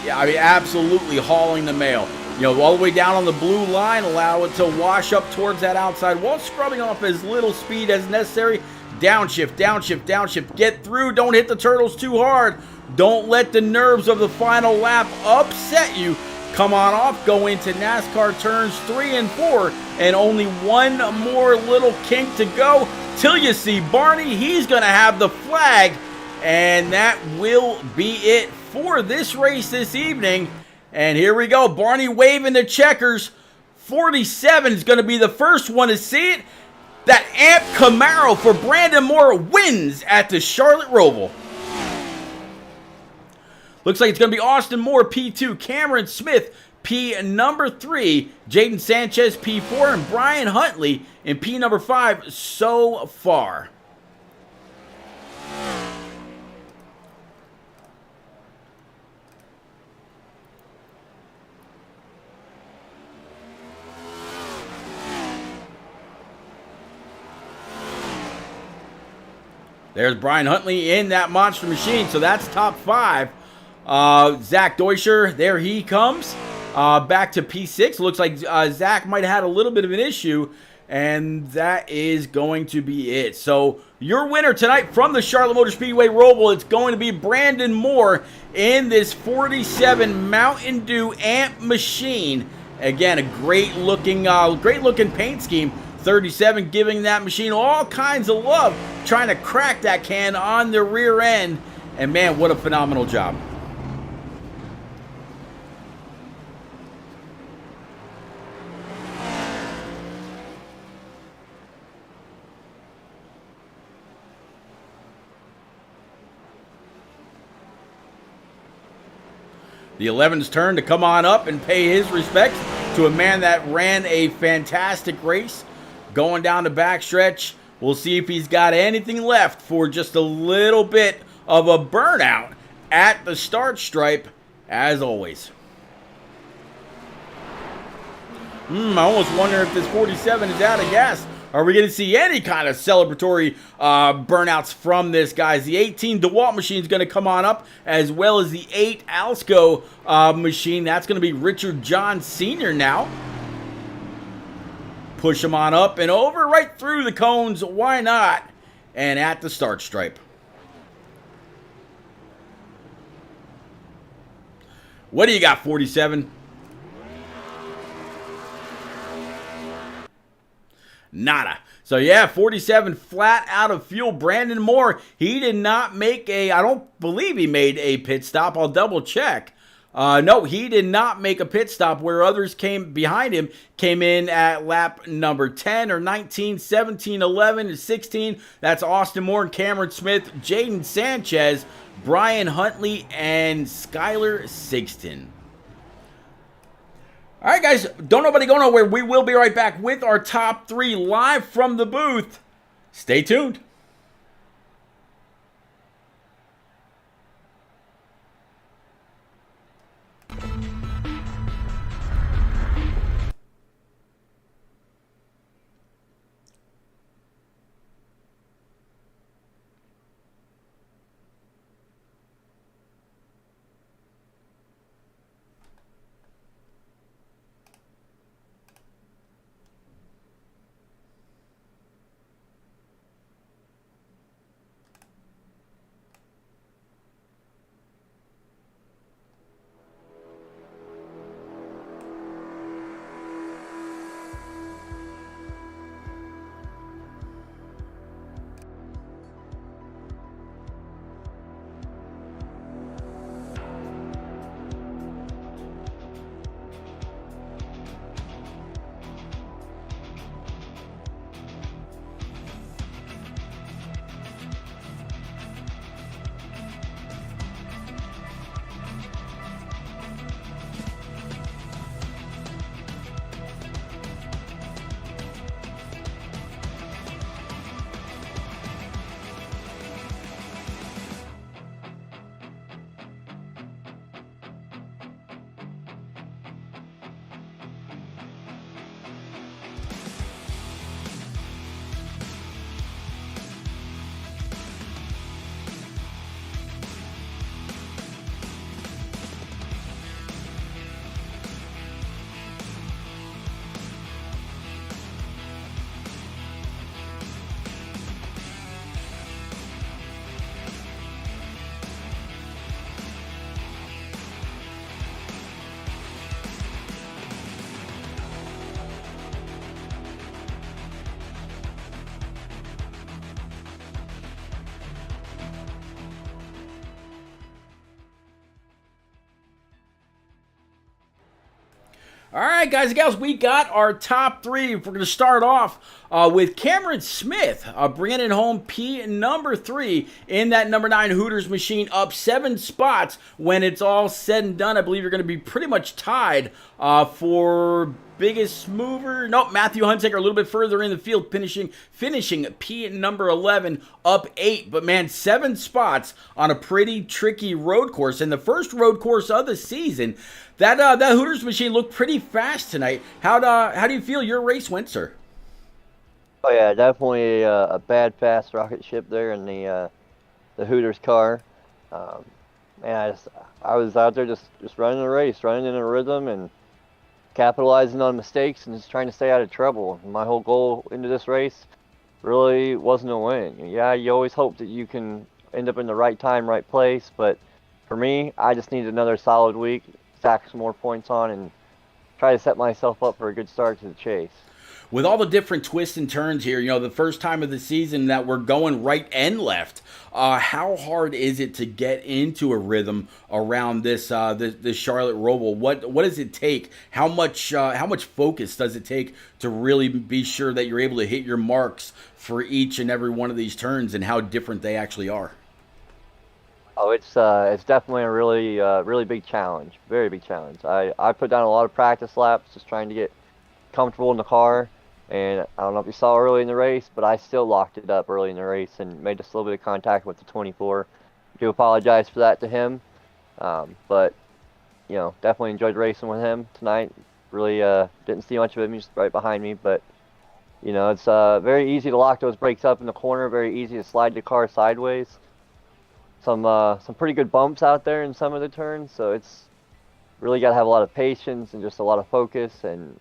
Absolutely hauling the mail. All the way down on the blue line, allow it to wash up towards that outside wall, scrubbing off as little speed as necessary. Downshift, downshift, downshift. Get through. Don't hit the turtles too hard. Don't let the nerves of the final lap upset you. Come on off. Go into NASCAR turns 3 and 4. And only one more little kink to go till you see Barney. He's going to have the flag. And that will be it for this race this evening. And here we go. Barney waving the checkers. 47 is going to be the first one to see it. That Amp Camaro for Brandon Moore wins at the Charlotte Roval. Looks like it's going to be Austin Moore, P2, Cameron Smith, P number 3, Jaden Sanchez, P4, and Brian Huntley in P number 5 so far. There's Brian Huntley in that monster machine, so that's top 5. Zach Deuscher, there he comes. Back to P6. Looks like Zach might have had a little bit of an issue, and that is going to be it. So your winner tonight from the Charlotte Motor Speedway Roval, it's going to be Brandon Moore in this 47 Mountain Dew Amp machine. Again, a great looking paint scheme. 37 giving that machine all kinds of love, trying to crack that can on the rear end. And man, what a phenomenal job. The 11's turn to come on up and pay his respects to a man that ran a fantastic race. Going down the backstretch, we'll see if he's got anything left for just a little bit of a burnout at the start stripe, as always. I almost wonder if this 47 is out of gas. Are we going to see any kind of celebratory burnouts from this, guys? The 18 DeWalt machine is going to come on up, as well as the 8 Alsco machine. That's going to be Richard John Sr. now. Push him on up and over, right through the cones. Why not? And at the start stripe. What do you got, 47? Nada. So yeah, 47 flat out of fuel. Brandon Moore, he did not make I don't believe he made a pit stop. I'll double check. No, he did not make a pit stop, where others came behind him, came in at lap number 10 or 19, 17, 11, and 16. That's Austin Moore and Cameron Smith, Jaden Sanchez, Brian Huntley, and Skylar Sigston. All right, guys, don't nobody go nowhere. We will be right back with our top 3 live from the booth. Stay tuned. All right, guys and gals, we got our top three. We're going to start off with Cameron Smith bringing it home P number 3 in that number 9 Hooters machine, up 7 spots. When it's all said and done, I believe you're going to be pretty much tied for biggest mover. Nope, Matthew Hunsaker a little bit further in the field, finishing P number 11, up 8. But man, 7 spots on a pretty tricky road course, and the first road course of the season. That Hooters machine looked pretty fast tonight. How do you feel your race went, sir? Oh yeah, definitely a bad fast rocket ship there in the Hooters car. Um, Man, I was out there just running the race, running in a rhythm and capitalizing on mistakes and just trying to stay out of trouble. My whole goal into this race really wasn't to win. Yeah, you always hope that you can end up in the right time, right place, but for me, I just needed another solid week, stack some more points on, and try to set myself up for a good start to the chase. With all the different twists and turns here, the first time of the season that we're going right and left, how hard is it to get into a rhythm around this Charlotte Roval? What does it take? How much focus does it take to really be sure that you're able to hit your marks for each and every one of these turns, and how different they actually are? Oh, it's definitely a really big challenge, very big challenge. I put down a lot of practice laps just trying to get comfortable in the car. And I don't know if you saw early in the race, but I still locked it up early in the race and made just a little bit of contact with the 24. I do apologize for that to him, but definitely enjoyed racing with him tonight. Really didn't see much of him; he's just right behind me. But it's very easy to lock those brakes up in the corner. Very easy to slide the car sideways. Some pretty good bumps out there in some of the turns, so it's really got to have a lot of patience and just a lot of focus and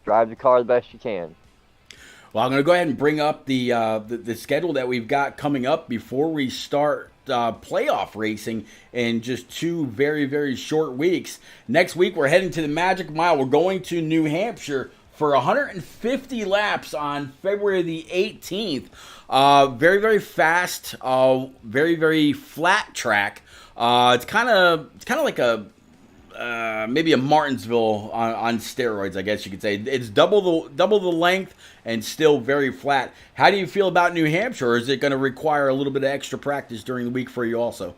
drive the car the best you can. Well, I'm going to go ahead and bring up the schedule that we've got coming up before we start playoff racing in just 2 very, very short weeks. Next week, we're heading to the Magic Mile. We're going to New Hampshire for 150 laps on February the 18th. Very, very fast, very, very flat track. It's kind of like maybe a Martinsville on steroids, I guess you could say. It's double the length and still very flat. How do you feel about New Hampshire? Or is it going to require a little bit of extra practice during the week for you also?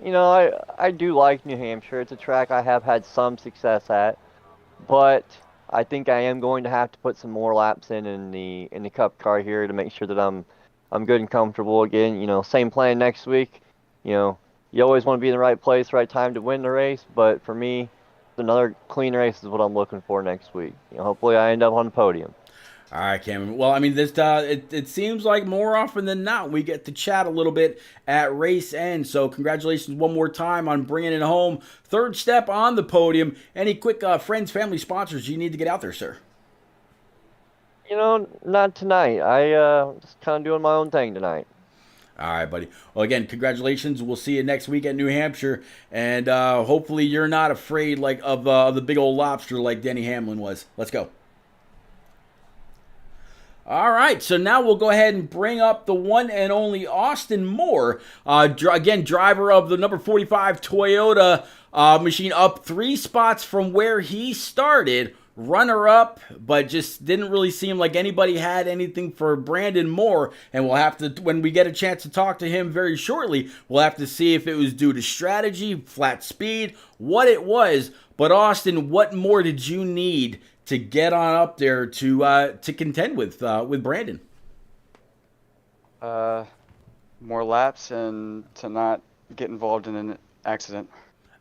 I do like New Hampshire. It's a track I have had some success at, but I think I am going to have to put some more laps in the Cup car here to make sure that I'm good and comfortable again. Same plan next week. You always want to be in the right place, right time to win the race, but for me, another clean race is what I'm looking for next week. Hopefully I end up on the podium. All right, Cameron. Well, I mean, this it seems like more often than not we get to chat a little bit at race end. So congratulations one more time on bringing it home. Third step on the podium. Any quick friends, family, sponsors you need to get out there, sir? Not tonight. I just kind of doing my own thing tonight. All right, buddy. Well, again, congratulations. We'll see you next week at New Hampshire, and hopefully you're not afraid of the big old lobster like Denny Hamlin was. Let's go. All right, so now we'll go ahead and bring up the one and only Austin Moore, again, driver of the number 45 Toyota machine, up 3 spots from where he started. Runner-up, but just didn't really seem like anybody had anything for Brandon Moore, and we'll have to, when we get a chance to talk to him very shortly, we'll have to see if it was due to strategy, flat speed, what it was. But Austin, what more did you need to get on up there to contend with Brandon? More laps and to not get involved in an accident.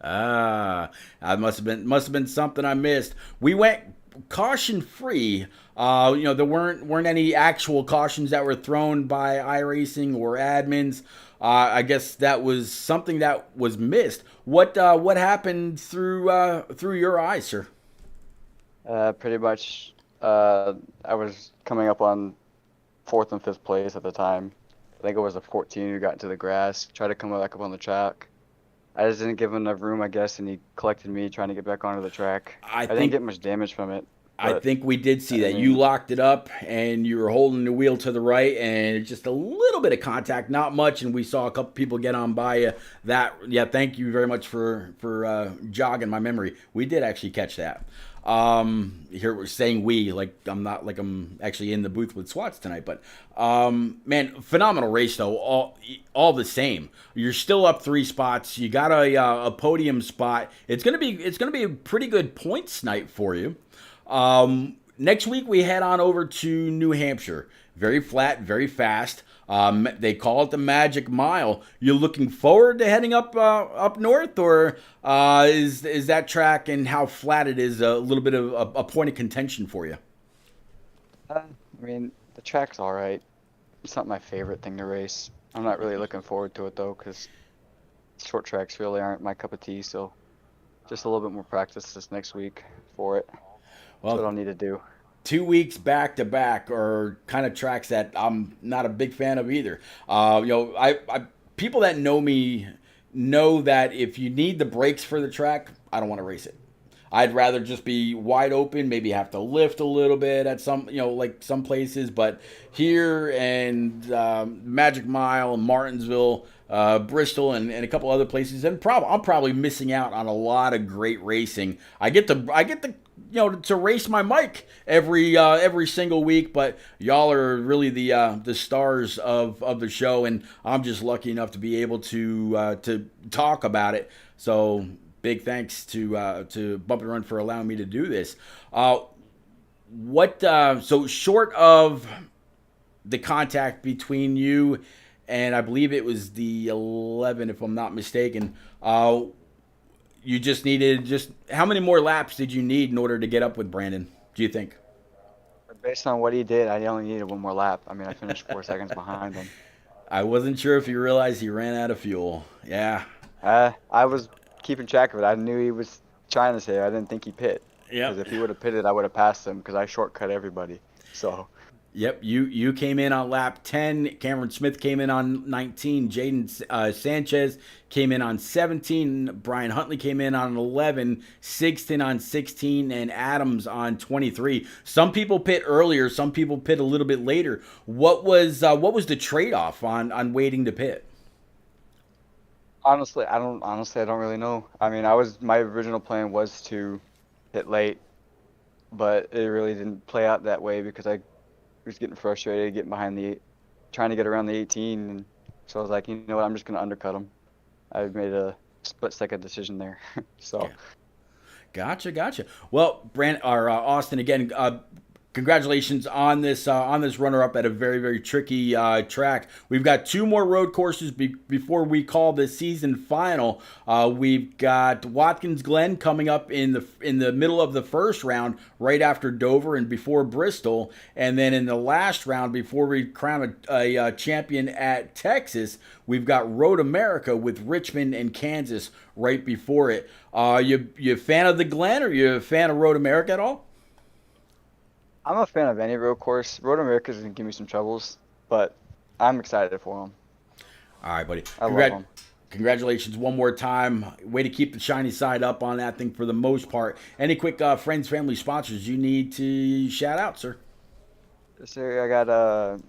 That must have been something I missed. We went caution free. There weren't any actual cautions that were thrown by iRacing or admins. I guess that was something that was missed. What happened through your eyes, sir? Pretty much, I was coming up on 4th and 5th place at the time. I think it was a 14 who got into the grass, tried to come back up on the track. I just didn't give him enough room, I guess, and he collected me trying to get back onto the track. I didn't get much damage from it. I But think we did see I that. You mean, locked it up and you were holding the wheel to the right and just a little bit of contact, not much, and we saw a couple people get on by you. Thank you very much for jogging my memory. We did actually catch that. Here we're saying we, like I'm not like I'm actually in the booth with Swats tonight, but man, phenomenal race though. All the same, you're still up 3 spots. You got a podium spot. It's gonna be a pretty good points night for you. Next week we head on over to New Hampshire. Very flat, very fast. They call it the Magic Mile. You looking forward to heading up north, or is that track and how flat it is a little bit of a point of contention for you? I mean, the track's all right. It's not my favorite thing to race. I'm not really looking forward to it though, because short tracks really aren't my cup of tea. So just a little bit more practice this next week for it. That's what I'll need to do. 2 weeks back to back are kind of tracks that I'm not a big fan of either. I people that know me know that if you need the brakes for the track, I don't want to race it. I'd rather just be wide open, maybe have to lift a little bit at some, like some places. But here and Magic Mile, Martinsville, Bristol, and a couple other places, and I'm probably missing out on a lot of great racing. I get to to race my mic every single week, but y'all are really the stars of the show, and I'm just lucky enough to be able to talk about it. So big thanks to Bump and Run for allowing me to do this. So short of the contact between you and I believe it was the 11, if I'm not mistaken, you just needed how many more laps did you need in order to get up with Brandon, do you think? Based on what he did, I only needed 1 more lap. I mean, I finished 4 seconds behind him. I wasn't sure if you realized he ran out of fuel. Yeah. I was keeping track of it. I knew he was trying to say. I didn't think he pit. Yeah. Because if he would have pitted, I would have passed him because I shortcut everybody. So. Yep, you came in on lap 10. Cameron Smith came in on 19. Jaden Sanchez came in on 17. Brian Huntley came in on 11. Sigston on 16, and Adams on 23. Some people pit earlier. Some people pit a little bit later. What was the trade-off on waiting to pit? Honestly, I don't really know. I mean, my original plan was to hit late, but it really didn't play out that way because I was getting frustrated, trying to get around the 18, and so I was like, you know what, I'm just gonna undercut him. I made a split-second decision there. So. Yeah. Gotcha. Well, Austin, again, congratulations on this runner-up at a very, very tricky track. We've got 2 more road courses before we call the season final. We've got Watkins Glen coming up in the middle of the first round, right after Dover and before Bristol, and then in the last round before we crown a champion at Texas, we've got Road America with Richmond and Kansas right before it. You a fan of the Glen, or you a fan of Road America at all? I'm a fan of any road course. Road America's gonna give me some troubles, but I'm excited for them. All right, buddy. I love them. Congratulations one more time. Way to keep the shiny side up on that thing for the most part. Any quick friends, family, sponsors you need to shout out, sir? Yes, sir. I got a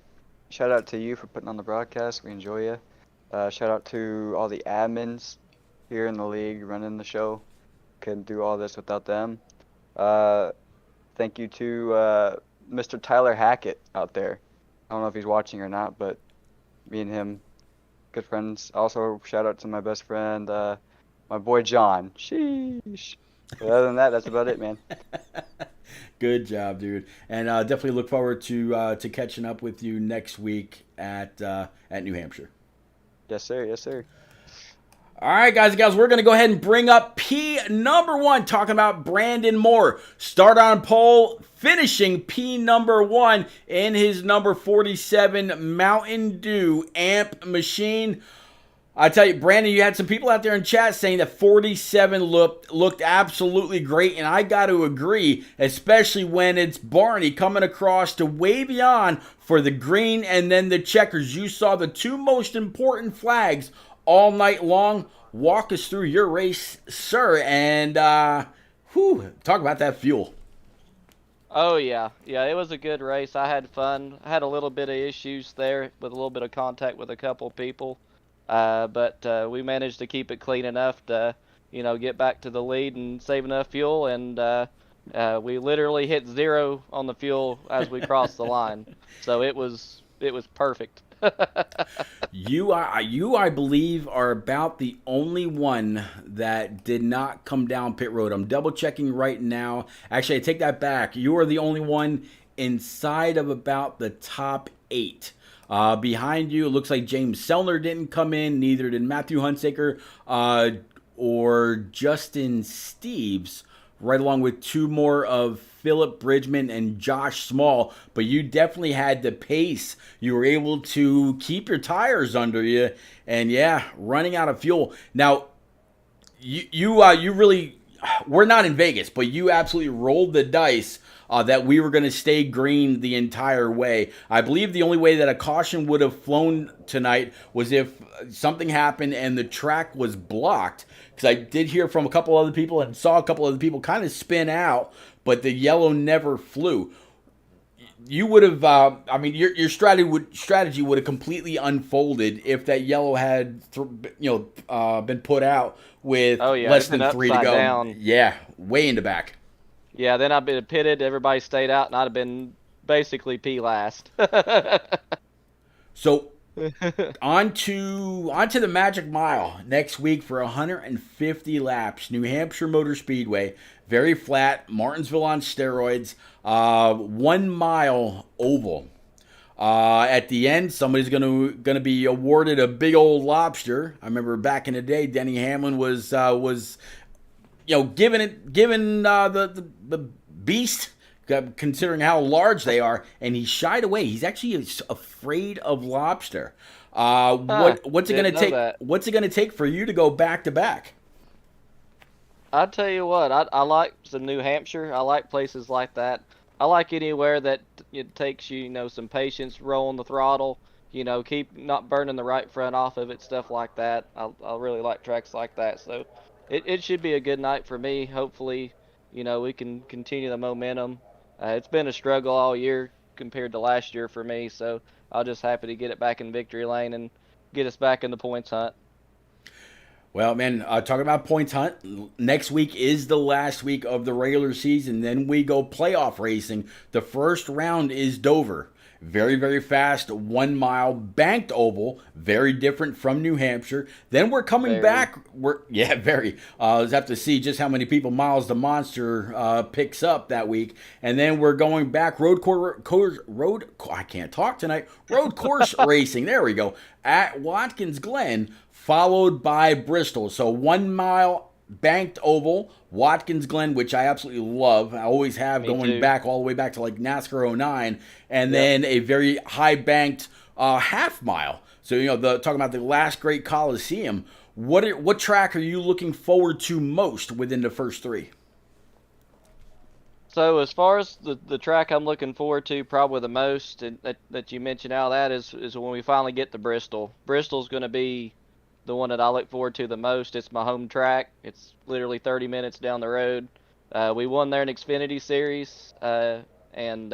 shout out to you for putting on the broadcast. We enjoy you. Shout out to all the admins here in the league running the show. Couldn't do all this without them. Thank you to Mr. Tyler Hackett out there. I don't know if he's watching or not, but me and him, good friends. Also, shout out to my best friend, my boy John. Sheesh. But other than that, that's about it, man. Good job, dude. And definitely look forward to catching up with you next week at New Hampshire. Yes, sir. Yes, sir. All right, guys and gals, we're going to go ahead and bring up P number 1, talking about Brandon Moore. Start on pole, finishing P number 1 in his number 47 Mountain Dew amp machine. I tell you, Brandon, you had some people out there in chat saying that 47 looked absolutely great, and I got to agree, especially when it's Barney coming across to wave you on for the green and then the checkers. You saw the 2 most important flags all night long. Walk us through your race, sir, and talk about that fuel. Oh yeah, yeah, it was a good race. I had fun. I had a little bit of issues there with a little bit of contact with a couple people, but we managed to keep it clean enough to, get back to the lead and save enough fuel. And we literally hit zero on the fuel as we crossed the line, so it was perfect. I believe, are about the only one that did not come down pit road. I'm double checking right now. Actually, I take that back. You are the only one inside of about the top 8. Behind you, it looks like James Sellner didn't come in. Neither did Matthew Hunsaker or Justin Steves, right along with 2 more of Philip Bridgman and Josh Small. But you definitely had the pace. You were able to keep your tires under you, and yeah, running out of fuel. Now, you really, we're not in Vegas, but you absolutely rolled the dice that we were going to stay green the entire way. I believe the only way that a caution would have flown tonight was if something happened and the track was blocked. Because I did hear from a couple other people and saw a couple other people kind of spin out, but the yellow never flew. You would have, your strategy would have completely unfolded if that yellow had, been put out with Oh yeah, less it's been than 3 to upside go. down. Yeah, way in the back. Yeah, then I've been pitted. Everybody stayed out, and I'd have been basically P last. So on to the Magic Mile next week for 150 laps. New Hampshire Motor Speedway, very flat. Martinsville on steroids. 1 mile oval. At the end, somebody's gonna be awarded a big old lobster. I remember back in the day, Denny Hamlin was given the beast, considering how large they are, and he shied away. He's actually afraid of lobster. What's it gonna Didn't know take? that. What's it gonna take for you to go back to back? I tell you what, I like some New Hampshire. I like places like that. I like anywhere that it takes you, some patience, rolling the throttle, keep not burning the right front off of it, stuff like that. I really like tracks like that. So it should be a good night for me. Hopefully, we can continue the momentum. It's been a struggle all year compared to last year for me, so I'm just happy to get it back in victory lane and get us back in the points hunt. Well, man, talking about points hunt, next week is the last week of the regular season. Then we go playoff racing. The first round is Dover. Very, very fast, 1 mile banked oval, very different from New Hampshire. Then we're coming Very. back. Very. We'll have to see just how many people Miles the Monster picks up that week. And then we're going back I can't talk tonight. Road course racing. There we go. At Watkins Glen, followed by Bristol. So 1 mile banked oval, Watkins Glen, which I absolutely love. I always have, Me going too. back all the way back to like NASCAR '09, and Yep. then a very high banked half mile. So talking about the last great Coliseum. What track are you looking forward to most within the first 3? So as far as the track I'm looking forward to probably the most and that you mentioned out of that is when we finally get to Bristol. Bristol's going to be the one that I look forward to the most. It's my home track. It's literally 30 minutes down the road. We won there in Xfinity Series, and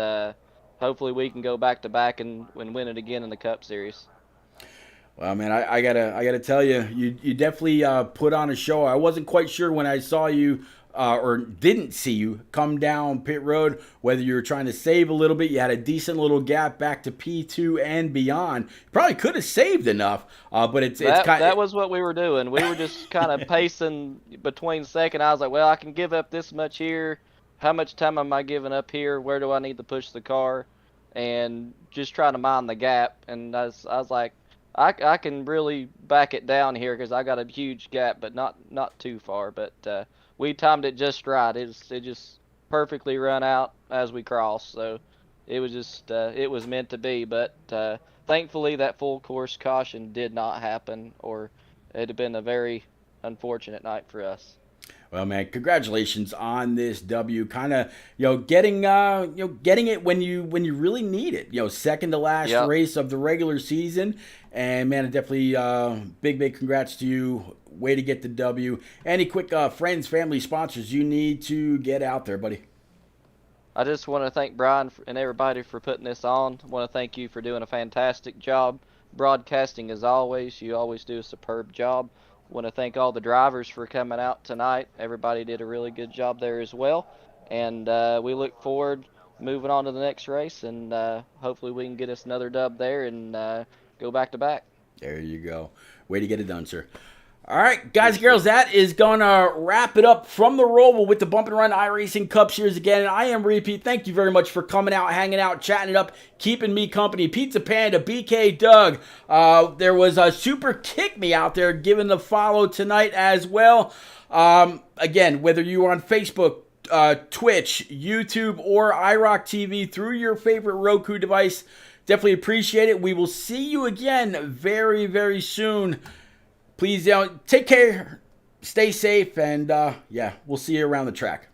hopefully we can go back to back and win it again in the Cup Series. Well, man, I gotta tell you, you definitely put on a show. I wasn't quite sure when I saw you or didn't see you come down pit road whether you were trying to save a little bit. You had a decent little gap back to P2 and beyond. You probably could have saved enough, but it's kind. That was what we were doing. We were just kind of pacing between second. I was like, well, I can give up this much here. How much time am I giving up here? Where do I need to push the car? And just trying to mind the gap. And I was like, I can really back it down here because I got a huge gap, but not too far. But we timed it just right. It just perfectly run out as we crossed. So it was just it was meant to be. But thankfully that full course caution did not happen, or it'd have been a very unfortunate night for us. Well, man, congratulations on this W. Kind of, getting it when you really need it. Second to last Yep. race of the regular season, and man, definitely big congrats to you. Way to get the W. Any quick friends, family, sponsors you need to get out there, buddy? I just want to thank Brian and everybody for putting this on. I want to thank you for doing a fantastic job broadcasting as always. You always do a superb job. I want to thank all the drivers for coming out tonight. Everybody did a really good job there as well. And we look forward moving on to the next race, and hopefully we can get us another dub there and go back to back. There you go. Way to get it done, sir. All right, guys and girls, that is going to wrap it up from the Roval with the Bump and Run iRacing Cup Series again. And I am Repeat. Thank you very much for coming out, hanging out, chatting it up, keeping me company. Pizza Panda, BK Doug. There was a Super Kick Me out there giving the follow tonight as well. Again, whether you are on Facebook, Twitch, YouTube, or iRock TV through your favorite Roku device, definitely appreciate it. We will see you again very, very soon. Please take care, stay safe, and yeah, we'll see you around the track.